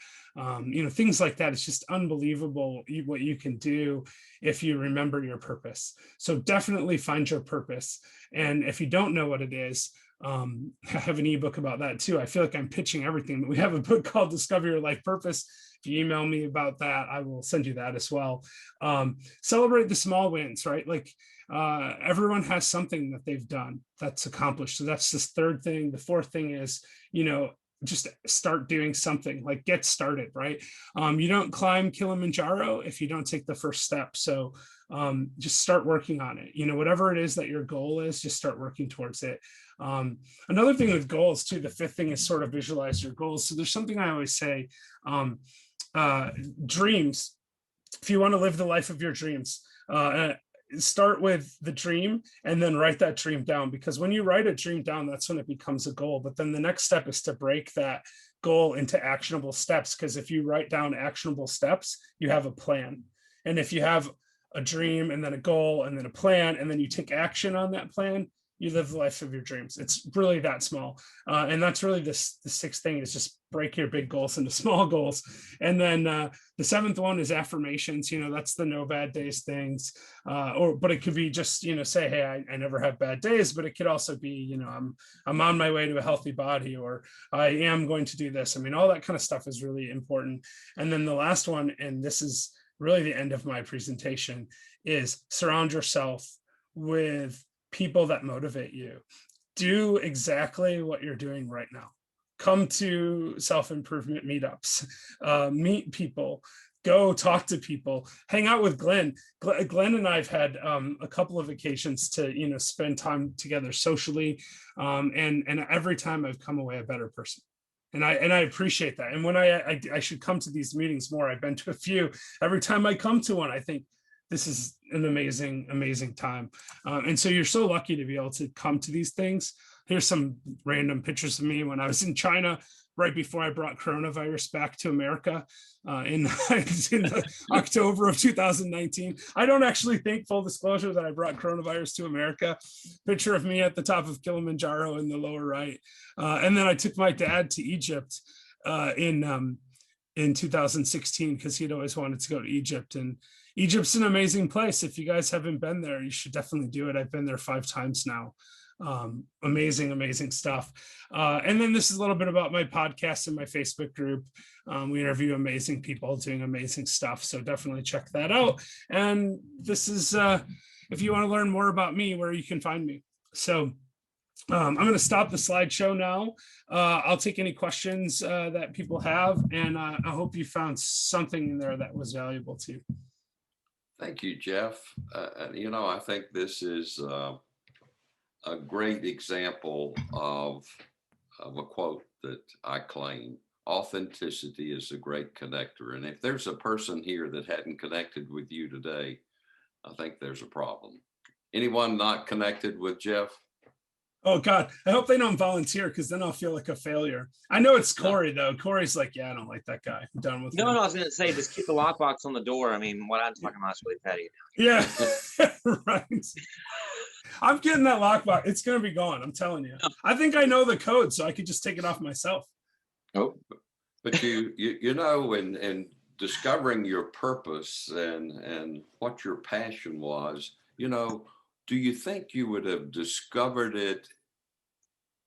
Things like that. It's just unbelievable what you can do if you remember your purpose. So definitely find your purpose. And if you don't know what it is, I have an ebook about that too. I feel like I'm pitching everything, but we have a book called Discover Your Life Purpose. If you email me about that, I will send you that as well. Celebrate the small wins, right? Like everyone has something that they've done that's accomplished. So that's this third thing. The fourth thing is, just start doing something, like get started, right? You don't climb Kilimanjaro if you don't take the first step. So just start working on it. Whatever it is that your goal is, just start working towards it. Another thing with goals too, the fifth thing is sort of visualize your goals. So there's something I always say, dreams. If you want to live the life of your dreams, start with the dream and then write that dream down, because when you write a dream down, that's when it becomes a goal. But then the next step is to break that goal into actionable steps, because if you write down actionable steps, you have a plan. And if you have a dream and then a goal and then a plan, and then you take action on that plan, you live the life of your dreams. It's really that small. And that's really the sixth thing, is just break your big goals into small goals. And then the seventh one is affirmations. That's the no bad days things. But it could be just, say, hey, I never have bad days. But it could also be, I'm on my way to a healthy body, or I am going to do this. I mean, all that kind of stuff is really important. And then the last one, and this is really the end of my presentation, is surround yourself with people that motivate you. Do exactly what you're doing right now. Come to self-improvement meetups, meet people, go talk to people, hang out with Glenn. Glenn and I've had a couple of occasions to, spend time together socially. And every time I've come away a better person. And I appreciate that. And when I should come to these meetings more, I've been to a few. Every time I come to one, I think, this is an amazing, amazing time. And so you're so lucky to be able to come to these things. Here's some random pictures of me when I was in China, right before I brought coronavirus back to America in October of 2019. I don't actually think, full disclosure, that I brought coronavirus to America. Picture of me at the top of Kilimanjaro in the lower right. And then I took my dad to Egypt in 2016, because he'd always wanted to go to Egypt. And Egypt's an amazing place. If you guys haven't been there, you should definitely do it. I've been there 5 times now. Amazing stuff. And then this is a little bit about my podcast and my Facebook group. We interview amazing people doing amazing stuff. So definitely check that out. And this is, if you want to learn more about me, where you can find me. So I'm going to stop the slideshow now. I'll take any questions that people have, and I hope you found something in there that was valuable to you. Thank you, Jeff. I think this is a great example of a quote that I claim. Authenticity is a great connector. And if there's a person here that hadn't connected with you today, I think there's a problem. Anyone not connected with Jeff? Oh God, I hope they don't volunteer, because then I'll feel like a failure. I know it's Corey though. Corey's like, yeah, I don't like that guy. I'm done with him. No, I was going to say, just keep the lockbox on the door. I mean, what I'm talking about is really petty. Yeah, right. I'm getting that lockbox. It's going to be gone. I'm telling you. I think I know the code, so I could just take it off myself. Oh, but in discovering your purpose and what your passion was, do you think you would have discovered it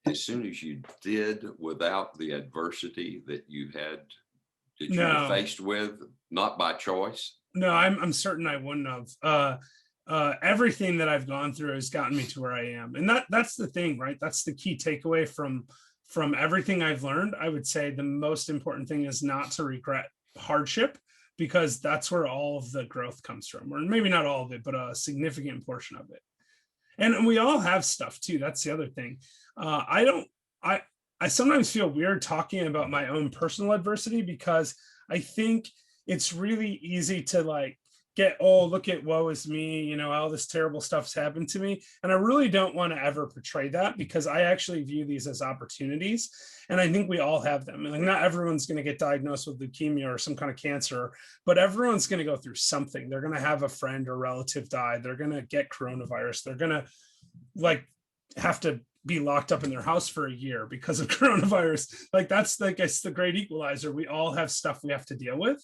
as soon as you did without the adversity that you were faced with, not by choice? No, I'm certain I wouldn't have. Everything that I've gone through has gotten me to where I am. And that's the thing, right? That's the key takeaway from everything I've learned. I would say the most important thing is not to regret hardship, because that's where all of the growth comes from, or maybe not all of it, but a significant portion of it. And we all have stuff too. That's the other thing. I sometimes feel weird talking about my own personal adversity, because I think it's really easy to look at woe is me, all this terrible stuff's happened to me. And I really don't want to ever portray that, because I actually view these as opportunities. And I think we all have them. And not everyone's going to get diagnosed with leukemia or some kind of cancer, but everyone's going to go through something. They're going to have a friend or relative die. They're going to get coronavirus. They're going to have to be locked up in their house for a year because of coronavirus. That's, I guess, the great equalizer. We all have stuff we have to deal with.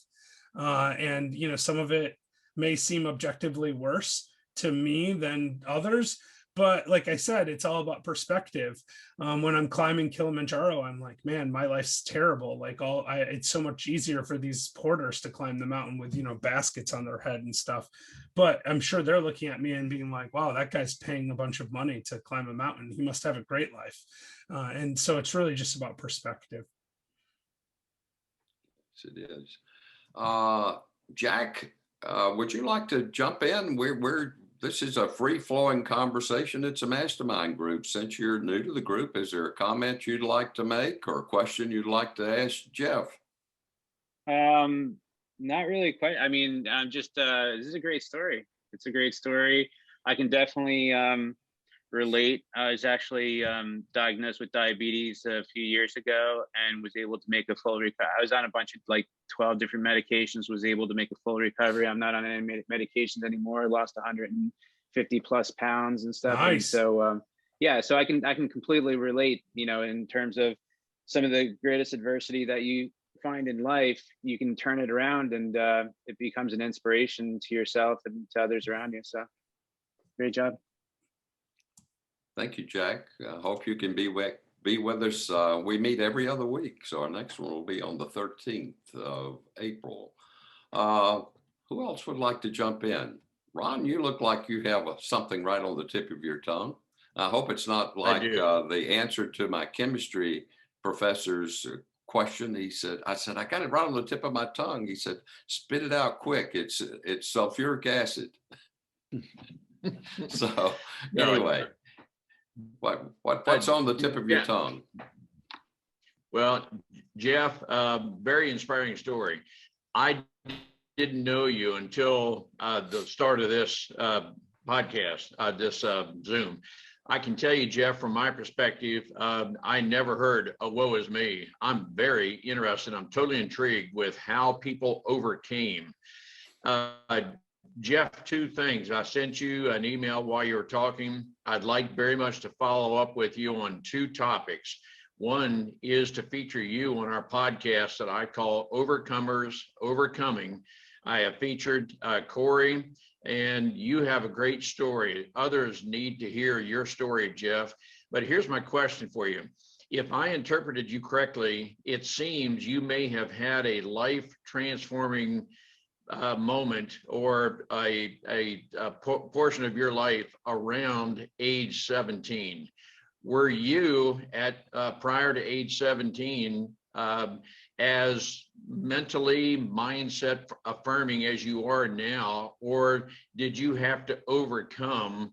And some of it may seem objectively worse to me than others, but like I said, it's all about perspective. When I'm climbing Kilimanjaro, I'm like, man, my life's terrible. It's so much easier for these porters to climb the mountain with, baskets on their head and stuff. But I'm sure they're looking at me and being like, wow, that guy's paying a bunch of money to climb a mountain. He must have a great life. And so it's really just about perspective. Yes, it is. Jack, would you like to jump in? This is a free-flowing conversation. It's a mastermind group. Since you're new to the group, is there a comment you'd like to make or a question you'd like to ask Jeff? Not really quite. I mean, I'm just this is a great story. It's a great story. I can definitely relate. I was actually diagnosed with diabetes a few years ago and was able to make a full recovery. I was on a bunch of like 12 different medications, was able to make a full recovery. I'm not on any medications anymore. I lost 150 plus pounds and stuff. Nice. And so yeah, so I can completely relate, you know, in terms of some of the greatest adversity that you find in life, you can turn it around and it becomes an inspiration to yourself and to others around you. So great job. Thank you, Jack. I hope you can be with us. We meet every other week, so our next one will be on the 13th of April. Who else would like to jump in? Ron, you look like you have something right on the tip of your tongue. I hope it's not like the answer to my chemistry professor's question. I said, I got it right on the tip of my tongue. He said, spit it out quick. It's sulfuric acid. So anyway. What's on the tip of your tongue? Well, Jeff, very inspiring story. I didn't know you until the start of this podcast, this Zoom. I can tell you, Jeff, from my perspective, I never heard a woe is me. I'm very interested. I'm totally intrigued with how people overcame. Jeff, two things. I sent you an email while you were talking. I'd like very much to follow up with you on two topics. One is to feature you on our podcast that I call Overcomers Overcoming. I have featured Corey, and you have a great story. Others need to hear your story, Jeff. But here's my question for you. If I interpreted you correctly, it seems you may have had a life-transforming moment or a portion of your life around age 17. Were you at prior to age 17 as mentally mindset affirming as you are now, or did you have to overcome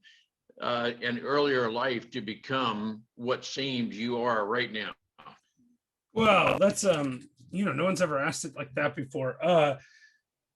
an earlier life to become what seems you are right now? Well, that's you know, no one's ever asked it like that before.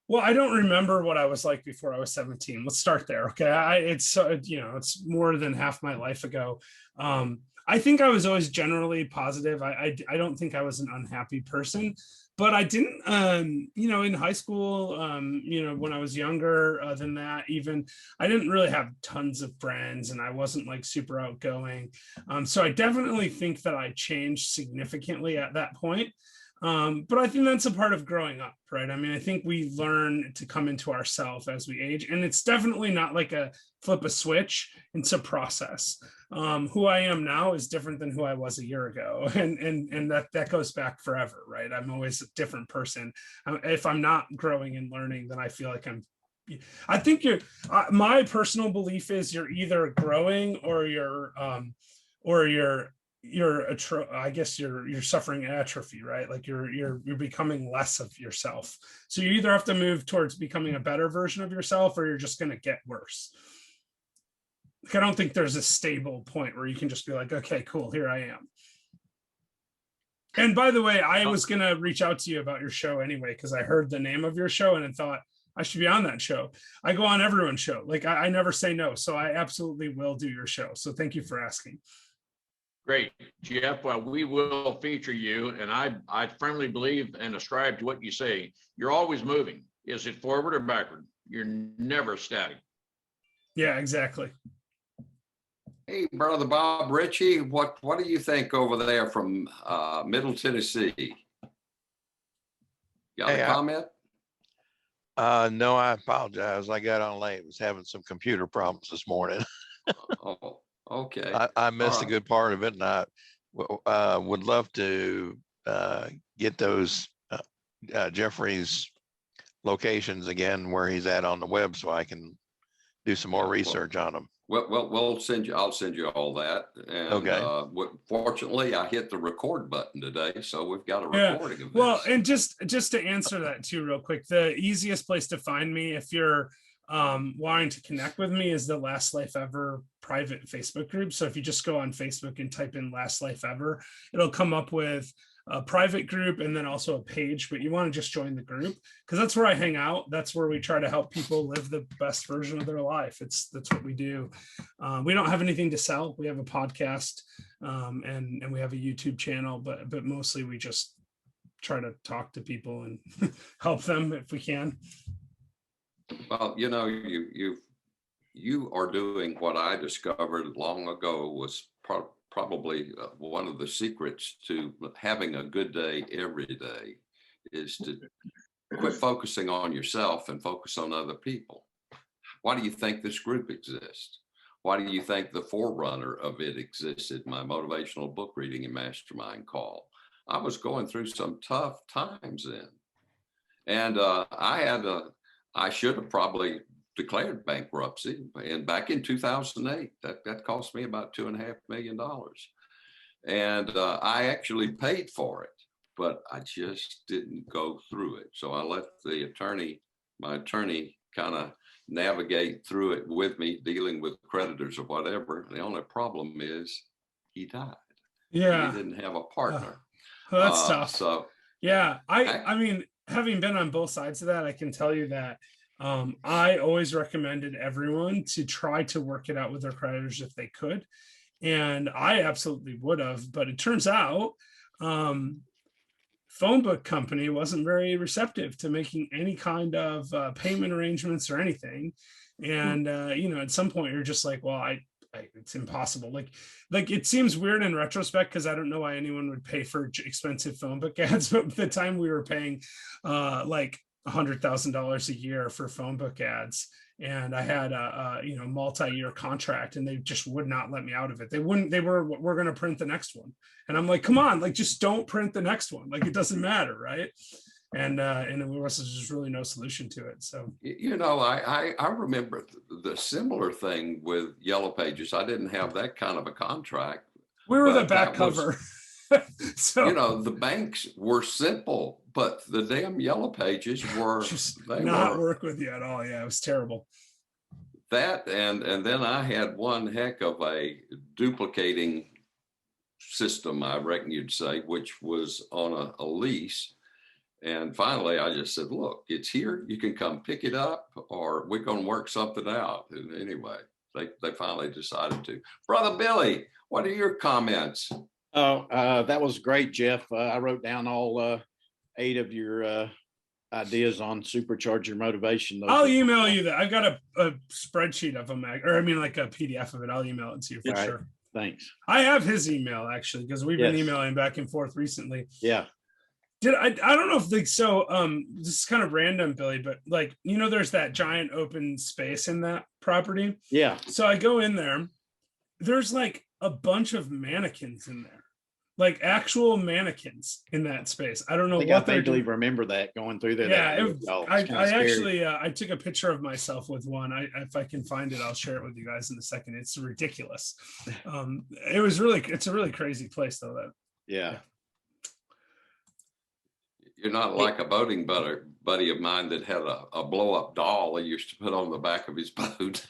Well, I don't remember what I was like before I was 17. Let's start there. Okay. It's, you know, it's more than half my life ago. I think I was always generally positive. I don't think I was an unhappy person, but I didn't, you know, in high school, you know, when I was younger than that, even I didn't really have tons of friends and I wasn't like super outgoing. So I definitely think that I changed significantly at that point. But I think that's a part of growing up, right? I mean, I think we learn to come into ourselves as we age, and it's definitely not like a flip a switch. It's a process. Who I am now is different than who I was a year ago, and that goes back forever, right? I'm always a different person. If I'm not growing and learning, then I feel like I think my personal belief is you're either growing or you're I guess you're suffering atrophy, right? Like you're becoming less of yourself. So you either have to move towards becoming a better version of yourself or you're just going to get worse. Like, I don't think there's a stable point where you can just be like, okay, cool, here I am. And by the way, I was going to reach out to you about your show anyway, because I heard the name of your show and I thought I should be on that show. I go on everyone's show. Like I never say no. So I absolutely will do your show. So thank you for asking. Great, Jeff. Well, we will feature you, and I firmly believe and ascribe to what you say. You're always moving. Is it forward or backward? You're never static. Yeah, exactly. Hey, brother Bob Ritchie, what do you think over there from Middle Tennessee? Got a comment? No, I apologize. I got on late. Was having some computer problems this morning. Oh, okay. I missed a good part of it, and I would love to get those Jeffrey's locations again, where he's at on the web, so I can do some more Yeah, well, research on them. We'll send you. I'll send you all that. And Okay. fortunately, I hit the record button today, so we've got a Yeah. recording of Well, this. and just to answer that too, real quick, the easiest place to find me if you're wanting to connect with me is the Last Life Ever private Facebook group. So if you just go on Facebook and type in Last Life Ever, it'll come up with a private group and then also a page, but you want to just join the group because that's where I hang out. That's where we try to help people live the best version of their life. That's what we do. We don't have anything to sell. We have a podcast and we have a YouTube channel, but mostly we just try to talk to people and help them if we can. Well, you know, you are doing what I discovered long ago was probably one of the secrets to having a good day every day is to quit focusing on yourself and focus on other people. Why do you think this group exists? Why do you think the forerunner of it existed, my motivational book reading and mastermind call? I was going through some tough times then. And I should have probably declared bankruptcy. And back in 2008, that cost me about $2.5 million. And I actually paid for it, but I just didn't go through it. So I let my attorney kind of navigate through it with me, dealing with creditors or whatever. The only problem is he died. Yeah. He didn't have a partner. Well, that's tough. So yeah, I mean, having been on both sides of that, I can tell you that I always recommended everyone to try to work it out with their creditors if they could. And I absolutely would have, but it turns out phone book company wasn't very receptive to making any kind of payment arrangements or anything. And, you know, at some point you're just like, well, it's impossible. Like it seems weird in retrospect because I don't know why anyone would pay for expensive phone book ads, but at the time we were paying like $100,000 a year for phone book ads, and I had a you know multi-year contract, and they just would not let me out of it. We're going to print the next one, and I'm like, come on, like just don't print the next one. Like it doesn't matter, right? And there was just really no solution to it. So you know, I remember the similar thing with Yellow Pages. I didn't have that kind of a contract. We were the back cover. So you know, the banks were simple, but the damn Yellow Pages were just not work with you at all. Yeah, it was terrible. That and then I had one heck of a duplicating system, I reckon you'd say, which was on a lease. And finally, I just said, look, it's here. You can come pick it up or we're going to work something out. And anyway, they finally decided to. Brother Billy, what are your comments? Oh, that was great, Jeff. I wrote down all 8 of your ideas on supercharge your motivation. I'll email you that. I've got a spreadsheet of them, or I mean like a PDF of it. I'll email it to you for sure. Right. Thanks. I have his email actually, because we've been emailing back and forth recently. Yeah. I don't know if this is kind of random, Billy, but like, you know, there's that giant open space in that property. Yeah. So I go in there, there's like a bunch of mannequins in there, like actual mannequins in that space. I don't know what I vaguely remember that going through there. Yeah. I took a picture of myself with one. If I can find it, I'll share it with you guys in a second. It's ridiculous. It's a really crazy place though. Yeah. You're not like a boating buddy of mine that had a blow up doll he used to put on the back of his boat.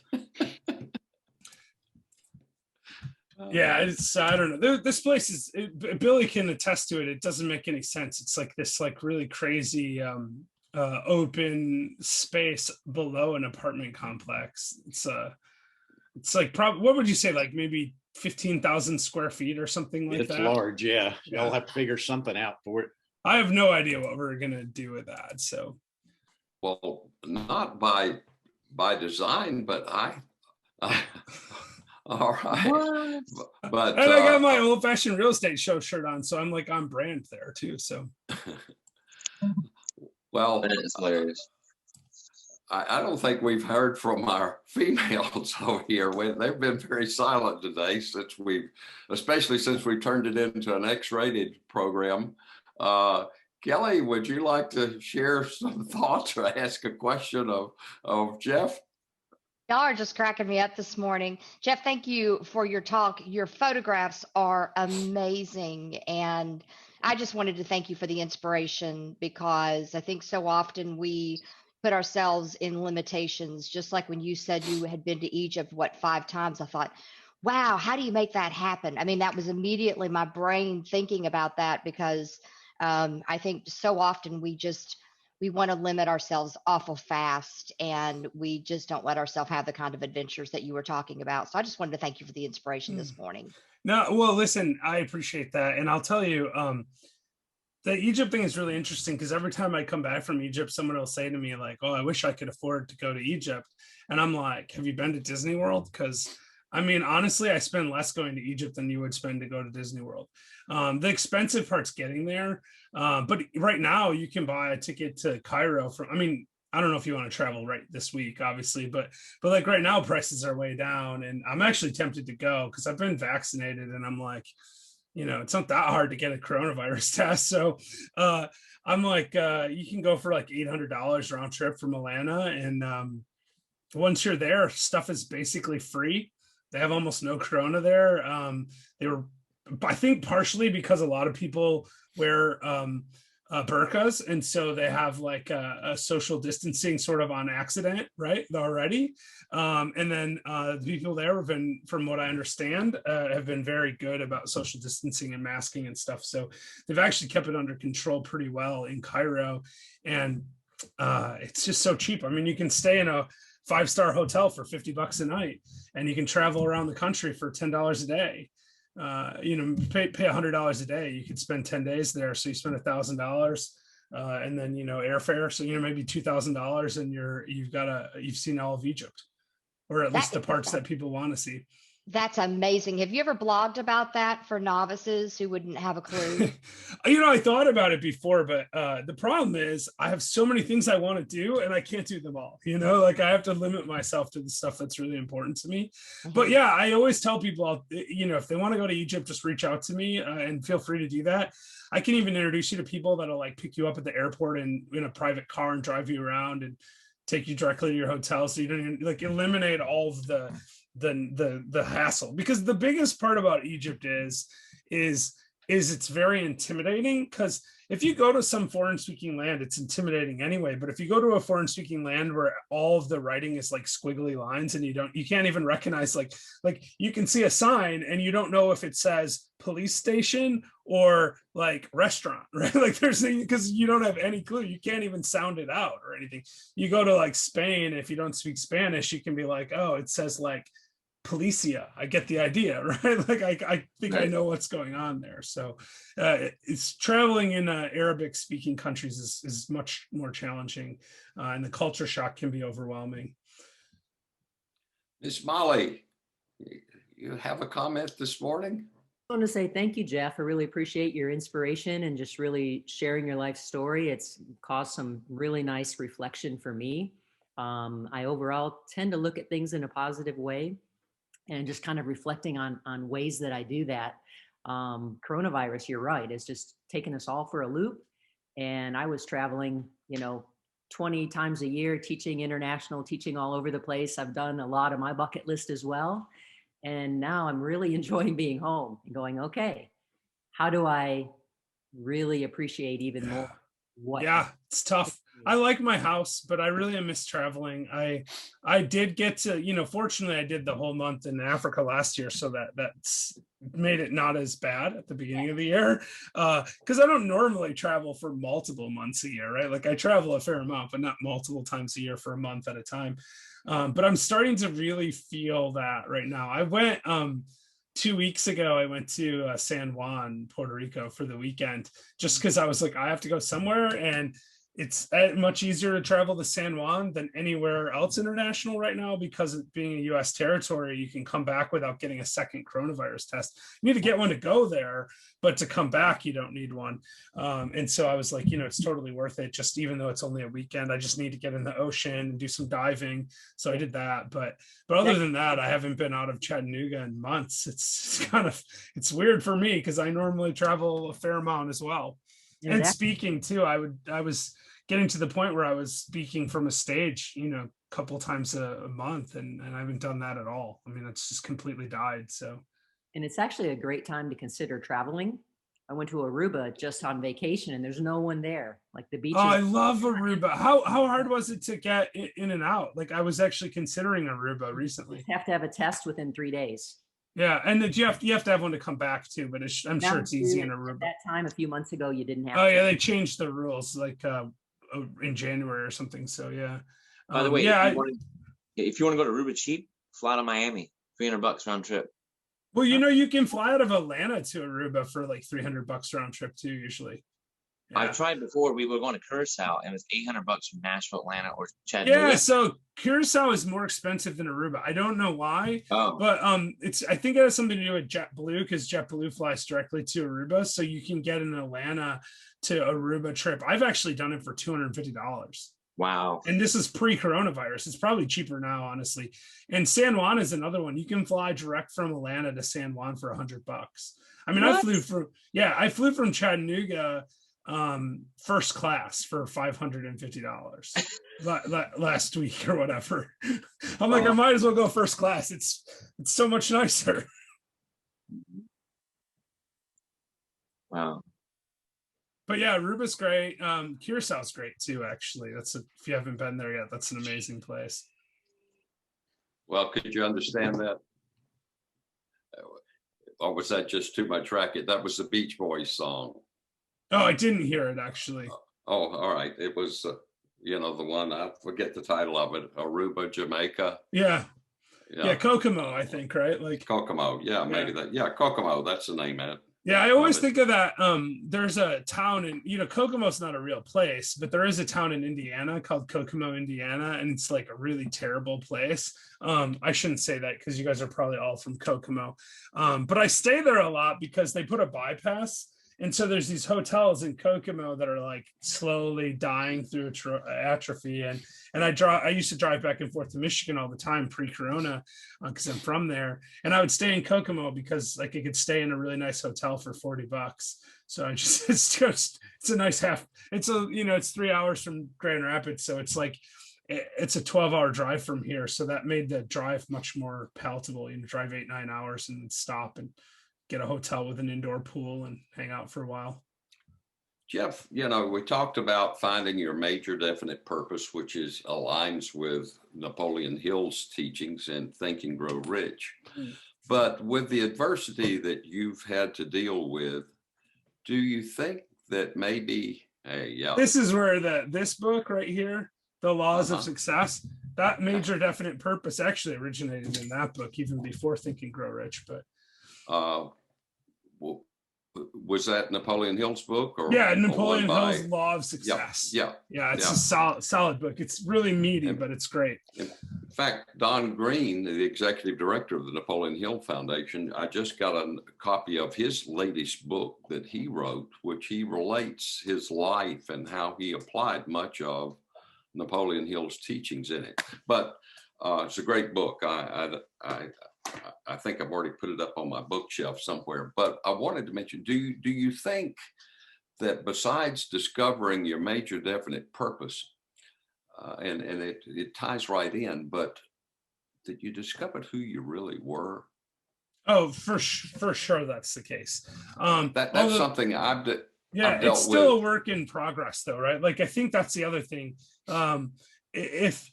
Yeah, I don't know. This place Billy can attest to it. It doesn't make any sense. It's like this like really crazy open space below an apartment complex. It's like what would you say, like maybe 15,000 square feet or something like that? It's large, yeah. Y'all have to figure something out for it. I have no idea what we're gonna do with that. So, well, not by design, but all right. But and I got my old-fashioned real estate show shirt on, so I'm like on brand there too. So, well, that is hilarious. I don't think we've heard from our females over here. They've been very silent today especially since we turned it into an X-rated program. Kelly, would you like to share some thoughts or ask a question of Jeff? Y'all are just cracking me up this morning. Jeff, thank you for your talk. Your photographs are amazing. And I just wanted to thank you for the inspiration, because I think so often we put ourselves in limitations. Just like when you said you had been to Egypt, what, 5 times? I thought, wow, how do you make that happen? I mean, that was immediately my brain thinking about that, because I think so often we want to limit ourselves awful fast, and we just don't let ourselves have the kind of adventures that you were talking about. So I just wanted to thank you for the inspiration this morning. No, well, listen, I appreciate that. And I'll tell you, the Egypt thing is really interesting, because every time I come back from Egypt, someone will say to me like, oh, I wish I could afford to go to Egypt. And I'm like, have you been to Disney World? Because I mean, honestly, I spend less going to Egypt than you would spend to go to Disney World. The expensive part's getting there. But right now you can buy a ticket to Cairo from, I mean, I don't know if you want to travel right this week, obviously, but like right now prices are way down, and I'm actually tempted to go because I've been vaccinated, and I'm like, it's not that hard to get a coronavirus test. So I'm like, you can go for like $800 round trip from Atlanta. And once you're there, stuff is basically free. They have almost no corona there. They were, I think, partially because a lot of people wear burqas, and so they have like a social distancing sort of on accident, right, already. And then the people there have been, from what I understand, have been very good about social distancing and masking and stuff. So they've actually kept it under control pretty well in Cairo. And it's just so cheap. I mean, you can stay in a 5-star hotel for $50 a night, and you can travel around the country for $10 a day. Pay $100 a day. You could spend 10 days there. So you spend $1,000, and then, airfare. So, maybe $2,000, and you've seen all of Egypt, or at least the parts that people want to see. That's amazing. Have you ever blogged about that for novices who wouldn't have a clue? I thought about it before, but the problem is I have so many things I want to do, and I can't do them all. Like I have to limit myself to the stuff that's really important to me. But yeah, I always tell people, if they want to go to Egypt, just reach out to me, and feel free to do that. I can even introduce you to people that'll like pick you up at the airport and in a private car and drive you around and take you directly to your hotel, so you don't even like eliminate all of the hassle. Because the biggest part about Egypt is it's very intimidating, because if you go to some foreign speaking land, it's intimidating anyway. But if you go to a foreign speaking land where all of the writing is like squiggly lines, and you can't even recognize, like you can see a sign and you don't know if it says police station or like restaurant, right? Like because you don't have any clue. You can't even sound it out or anything. You go to like Spain, if you don't speak Spanish, you can be like, oh, it says like Policia. I get the idea, right? Like I think I know what's going on there. So it's traveling in Arabic speaking countries is much more challenging, and the culture shock can be overwhelming. Miss Molly, you have a comment this morning? I want to say thank you, Jeff. I really appreciate your inspiration and just really sharing your life story. It's caused some really nice reflection for me. I overall tend to look at things in a positive way, and just kind of reflecting on ways that I do that. Coronavirus, you're right, it's just taken us all for a loop. And I was traveling, 20 times a year, teaching all over the place. I've done a lot of my bucket list as well. And now I'm really enjoying being home and going, okay, how do I really appreciate even more what? Yeah, it's tough. I like my house, but I really miss traveling. I did get to, fortunately I did the whole month in Africa last year, so that's made it not as bad at the beginning of the year. Because I don't normally travel for multiple months a year, right? Like I travel a fair amount, but not multiple times a year for a month at a time. But I'm starting to really feel that right now. I went 2 weeks ago, I went to San Juan, Puerto Rico for the weekend, just because I was like, I have to go somewhere. And it's much easier to travel to San Juan than anywhere else international right now, because of being a US territory, you can come back without getting a second coronavirus test. You need to get one to go there, but to come back, you don't need one. And so I was like, it's totally worth it. Just even though it's only a weekend, I just need to get in the ocean and do some diving. So I did that. But other than that, I haven't been out of Chattanooga in months. It's weird for me, because I normally travel a fair amount as well. And speaking too, I was getting to the point where I was speaking from a stage, a couple times a month, and I haven't done that at all. I mean, it's just completely died. So. And it's actually a great time to consider traveling. I went to Aruba just on vacation and there's no one there. Like the beaches. Oh, I love Aruba. How hard was it to get in and out? Like I was actually considering Aruba recently. You have to have a test within 3 days. Yeah, and you have to have one to come back to, but I'm sure it's easy in At Aruba. that time, a few months ago, you didn't have. Oh yeah, they changed the rules like in January or something. So yeah. By the way, yeah, if you want to go to Aruba cheap, fly to Miami, $300 round trip. well, you can fly out of Atlanta to Aruba for like $300 round trip too, usually. Yeah. I've tried before. We were going to Curacao, and it was $800 from Nashville, Atlanta, or Chattanooga. Yeah, so Curacao is more expensive than Aruba. I don't know why, but I think it has something to do with JetBlue, because JetBlue flies directly to Aruba, so you can get an Atlanta to Aruba trip. I've actually done it for $250. Wow. And this is pre-coronavirus. It's probably cheaper now, honestly. And San Juan is another one. You can fly direct from Atlanta to San Juan for $100. I mean, What? I flew from Chattanooga first class for $550 last week or whatever. I'm like, I might as well go first class. It's so much nicer. Wow. But yeah, Aruba's great. Curaçao's great too, actually. If you haven't been there yet, that's an amazing place. Well, could you understand that? Or was that just too much racket? That was the Beach Boys song. Oh, I didn't hear it actually. Oh, all right. It was, the one, I forget the title of it, Aruba, Jamaica. Yeah. Kokomo, I think, right? Like Kokomo. Yeah, maybe that. Yeah, Kokomo. That's the name of it. Yeah, I always think of that. There's a town in, Kokomo's not a real place, but there is a town in Indiana called Kokomo, Indiana, and it's like a really terrible place. I shouldn't say that because you guys are probably all from Kokomo. But I stay there a lot because they put a bypass. And so there's these hotels in Kokomo that are like slowly dying through atrophy. And I used to drive back and forth to Michigan all the time pre-corona because I'm from there. And I would stay in Kokomo because like I could stay in a really nice hotel for $40. So it's a nice it's 3 hours from Grand Rapids. So it's like, it's a 12-hour drive from here. So that made the drive much more palatable. Drive 8-9 hours and stop and get a hotel with an indoor pool and hang out for a while. Jeff, we talked about finding your major definite purpose, which aligns with Napoleon Hill's teachings in Think and Grow Rich. But with the adversity that you've had to deal with, do you think that maybe, this is where this book right here, The Laws of Success, that major definite purpose actually originated in that book, even before Think and Grow Rich. But was that Napoleon Hill's book? Napoleon Hill's Law of Success. Yeah, it's a solid book. It's really meaty, but it's great. In fact, Don Green, the executive director of the Napoleon Hill Foundation, I just got a copy of his latest book that he wrote, which he relates his life and how he applied much of Napoleon Hill's teachings in it. But it's a great book. I think I've already put it up on my bookshelf somewhere, but I wanted to mention, do you think that besides discovering your major definite purpose, and it ties right in, but that you discovered who you really were? Oh, for sure, that's the case. That's something I've dealt it's still with. A work in progress though, right? Like I think that's the other thing. If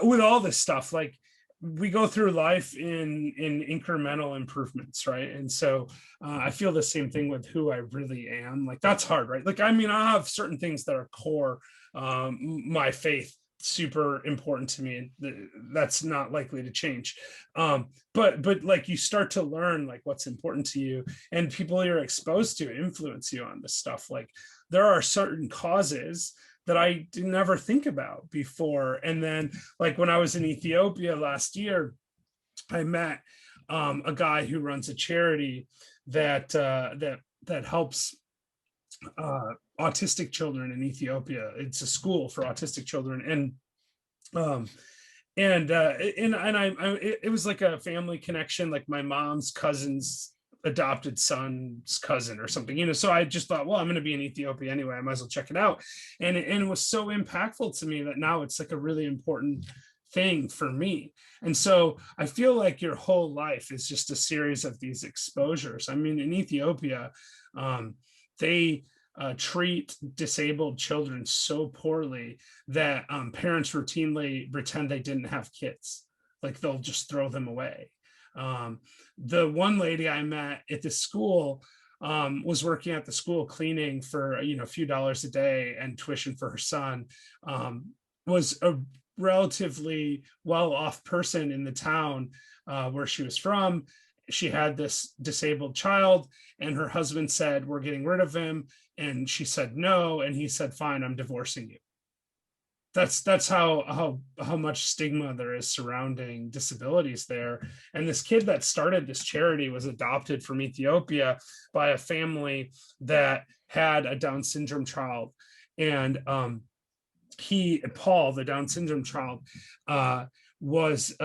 with all this stuff, like we go through life in incremental improvements, right? And so I feel the same thing with who I really am. Like that's hard, right? Like I mean, I have certain things that are core, my faith, super important to me, and that's not likely to change. But like you start to learn like what's important to you, and people you're exposed to influence you on this stuff. Like there are certain causes that I did never think about before. And then like when I was in Ethiopia last year, I met a guy who runs a charity that helps autistic children in Ethiopia. It's a school for autistic children. It was like a family connection, like my mom's cousin's adopted son's cousin or something, so I just thought, well, I'm going to be in Ethiopia anyway, I might as well check it out. And it was so impactful to me that now it's like a really important thing for me. And so I feel like your whole life is just a series of these exposures. I mean, in Ethiopia, they treat disabled children so poorly that parents routinely pretend they didn't have kids. Like they'll just throw them away. The one lady I met at the school was working at the school cleaning for a few dollars a day and tuition for her son. Was a relatively well-off person in the town where she was from. She had this disabled child, and her husband said, "We're getting rid of him," and she said no, and he said, "Fine, I'm divorcing you." That's how much stigma there is surrounding disabilities there. And this kid that started this charity was adopted from Ethiopia by a family that had a Down syndrome child. And Paul, the Down syndrome child, was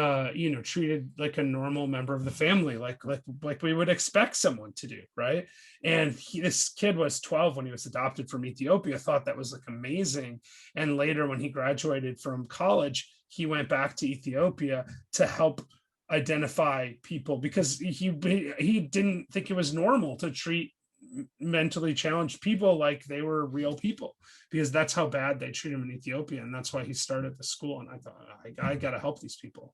treated like a normal member of the family, like we would expect someone to do, right? And this kid was 12 when he was adopted from Ethiopia, thought that was like amazing. And later, when he graduated from college, he went back to Ethiopia to help identify people, because he didn't think it was normal to treat mentally challenged people like they were real people, because that's how bad they treat him in Ethiopia. And that's why he started the school. And I thought, I got to help these people.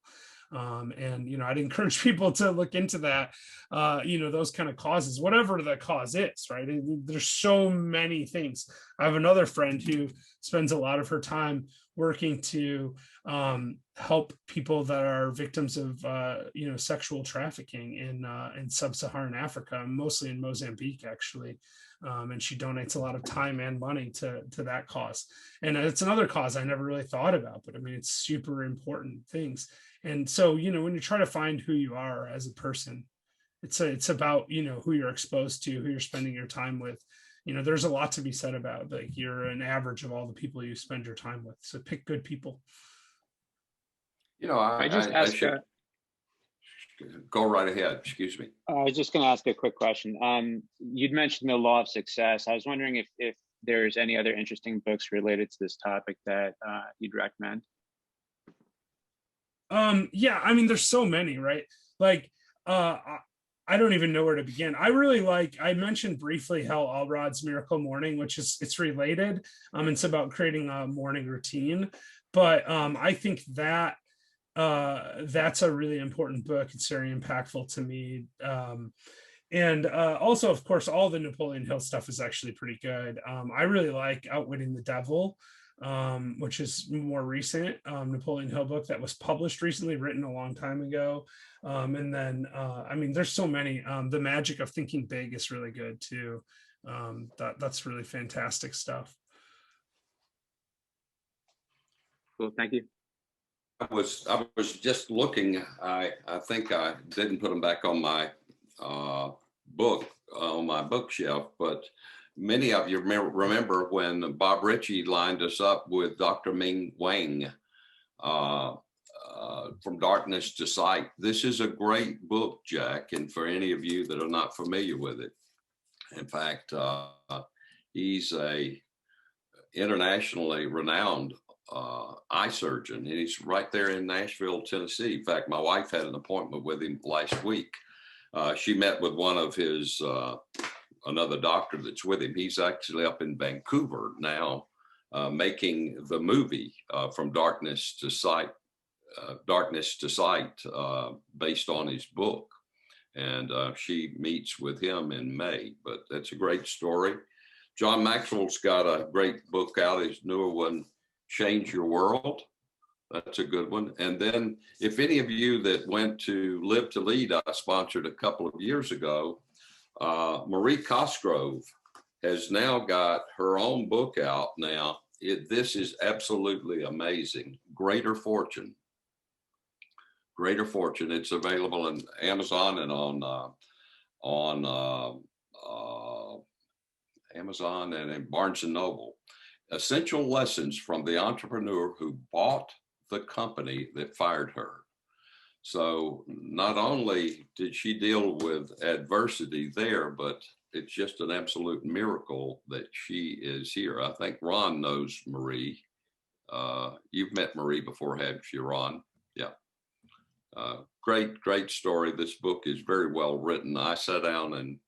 And I'd encourage people to look into that, those kind of causes, whatever the cause is, right? There's so many things. I have another friend who spends a lot of her time working to help people that are victims of sexual trafficking in sub-Saharan Africa, mostly in Mozambique, actually. And she donates a lot of time and money to that cause. And it's another cause I never really thought about, but I mean, it's super important things. And so, when you try to find who you are as a person, it's about, who you're exposed to, who you're spending your time with. There's a lot to be said about, like, you're an average of all the people you spend your time with. So pick good people. I should go right ahead. Excuse me. I was just going to ask a quick question. You'd mentioned the law of success. I was wondering if there's any other interesting books related to this topic that you'd recommend. Yeah, I mean, there's so many, right? Like, I don't even know where to begin. I mentioned briefly Hal Allrod's Miracle Morning, which it's related. It's about creating a morning routine. But I think that that's a really important book. It's very impactful to me. And also, of course, all the Napoleon Hill stuff is actually pretty good. I really like Outwitting the Devil, which is more recent Napoleon Hill book that was published recently, written a long time ago. And then, there's so many. The Magic of Thinking Big is really good too. That's really fantastic stuff. Cool, thank you. I was just looking. I think I didn't put them back on my bookshelf, but many of you remember when Bob Ritchie lined us up with Dr. Ming Wang, From Darkness to Sight. This is a great book, Jack, and for any of you that are not familiar with it. In fact, he's a internationally renowned eye surgeon, and he's right there in Nashville, Tennessee. In fact, my wife had an appointment with him last week. She met with one of his another doctor that's with him. He's actually up in Vancouver now, making the movie From Darkness to Sight, based on his book. And she meets with him in May. But that's a great story. John Maxwell's got a great book out, his newer one, Change Your World. That's a good one. And then if any of you that went to Live to Lead, I sponsored a couple of years ago, Marie Cosgrove has now got her own book out now. This is absolutely amazing. Greater Fortune. Greater Fortune. It's available on Amazon and on Amazon and in Barnes and Noble. Essential lessons from the entrepreneur who bought the company that fired her. So not only did she deal with adversity there, but it's just an absolute miracle that she is here. I think Ron knows Marie. You've met Marie before, haven't you, Ron? Yeah. Great story. This book is very well written. I sat down and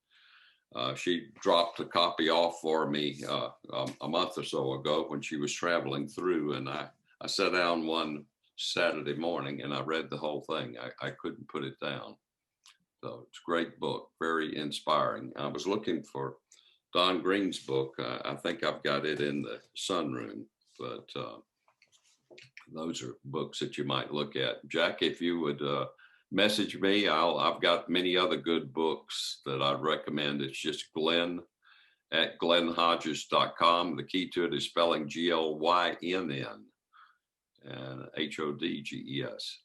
she dropped a copy off for me a month or so ago when she was traveling through, and I sat down one Saturday morning and I read the whole thing. I couldn't put it down. So it's a great book, very inspiring. I was looking for Don Green's book. I think I've got it in the sunroom, but those are books that you might look at. Jack, if you would message me, I've got many other good books that I'd recommend. It's just Glenn at glennhodges.com. The key to it is spelling GLYNN and HODGES.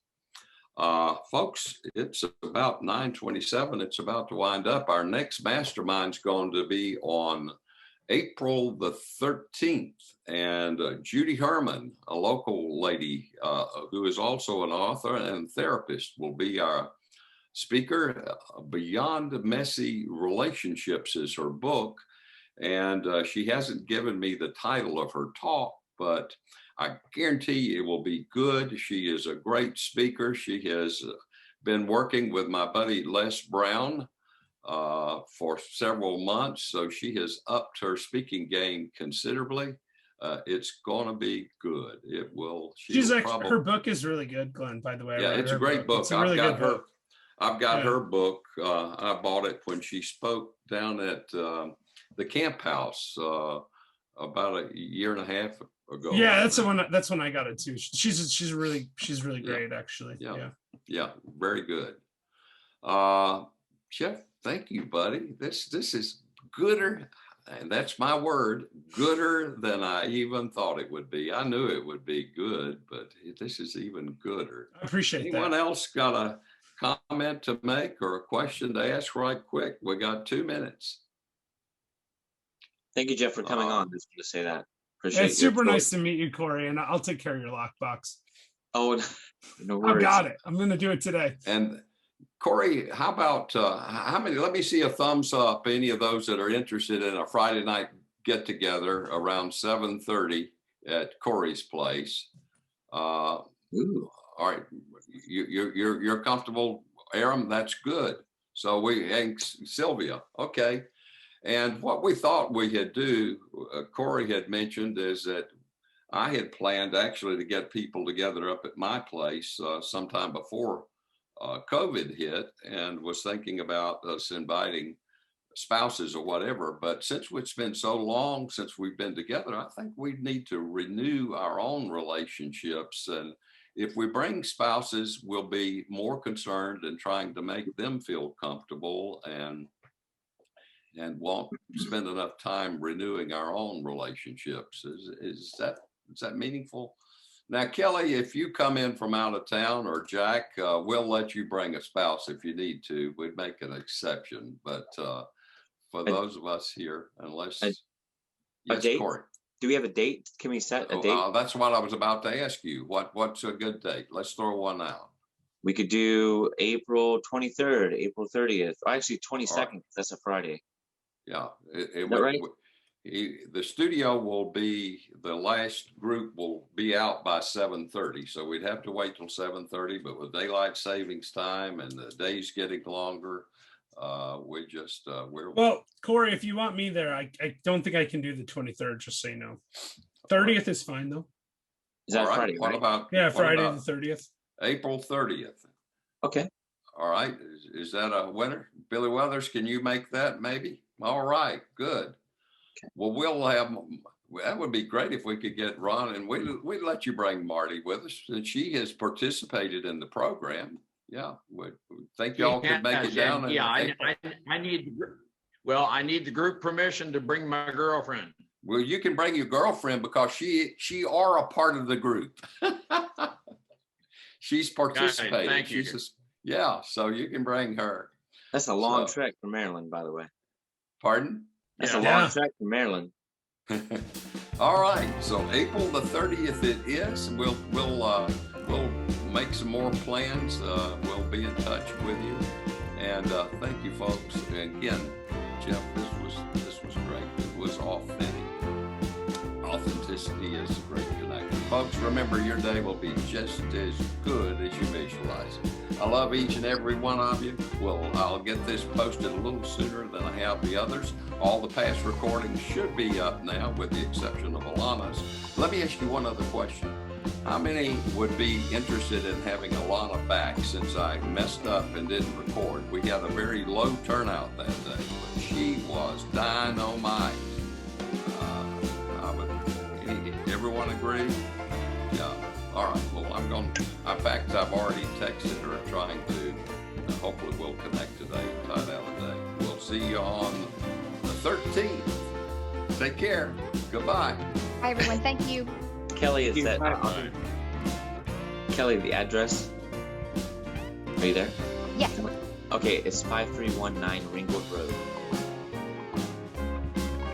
Folks, it's about 9:27. It's about to wind up. Our next mastermind's going to be on April the 13th. And Judy Herman, a local lady who is also an author and therapist, will be our speaker. Beyond Messy Relationships is her book. And she hasn't given me the title of her talk, but I guarantee it will be good. She is a great speaker. She has been working with my buddy Les Brown for several months. So she has upped her speaking game considerably. It's going to be good. It will. Her book is really good, Glenn, by the way. Yeah, it's a great book. It's a really good book. I've got her book. I bought it when she spoke down at the Camp House about a year and a half ago. Yeah, that's the one. That's when I got it too. She's really great, actually. Yeah, very good. Jeff, thank you, buddy. This is gooder, and that's my word, gooder than I even thought it would be. I knew it would be good, but this is even gooder. I appreciate that. Anyone else got a comment to make or a question to ask right quick? We got 2 minutes. Thank you, Jeff, for coming on. Just to say that. Appreciate it's super nice to meet you, Corey, and I'll take care of your lockbox. Oh, no worries. I've got it. I'm going to do it today. And Corey, how about how many? Let me see a thumbs up. Any of those that are interested in a Friday night get together around 7:30 at Corey's place. All right, you're comfortable, Aram? That's good. So and Sylvia, okay. And what we thought we had do, Corey had mentioned, is that I had planned actually to get people together up at my place sometime before COVID hit, and was thinking about us inviting spouses or whatever. But since it's been so long since we've been together, I think we need to renew our own relationships. And if we bring spouses, we'll be more concerned in trying to make them feel comfortable and won't spend enough time renewing our own relationships. Is that meaningful? Now, Kelly, if you come in from out of town, or Jack, we'll let you bring a spouse if you need to. We'd make an exception. But for those of us here, unless yes, date? Corey. Do we have a date? Can we set a date? That's what I was about to ask you. What's a good date? Let's throw one out. We could do April 23rd, April 30th, or actually 22nd. Right. That's a Friday. Yeah. Right? The studio will be, the last group will be out by 7:30. So we'd have to wait till 7:30, but with daylight savings time and the days getting longer, well, Corey, if you want me there, I don't think I can do the 23rd, just so you know. 30th is fine though. Is that Friday? What right? about Friday the 30th? April 30th. Okay. All right. Is that a winner? Billy Weathers, can you make that maybe? All right, good. Okay. Well, that would be great if we could get Ron, and we'd let you bring Marty with us, and she has participated in the program. Yeah, we think y'all could make it down. Yeah, I need the group permission to bring my girlfriend. Well, you can bring your girlfriend because she are a part of the group. She's participating. Thank you. Yeah, so you can bring her. That's a long trek from Maryland, by the way. Pardon? That's a long trek from Maryland. All right, so April the 30th it is. We'll make some more plans. We'll be in touch with you. And thank you, folks. And again, Jeff, this was great. It was authentic. Authenticity is a great connector. Folks, remember your day will be just as good as you visualize it. I love each and every one of you. I'll get this posted a little sooner than I have the others. All the past recordings should be up now, with the exception of Alana's. Let me ask you one other question. How many would be interested in having Alana back, since I messed up and didn't record? We had a very low turnout that day, but she was dynamite. Everyone agree? Yeah. All right. Well, in fact, I've already texted her trying to, hopefully we'll connect today, tie down a day. We'll see you on the 13th. Take care. Goodbye. Hi, everyone. Thank you. Kelly, is that Kelly, the address? Are you there? Yeah. Okay, it's 5319 Ringwood Road.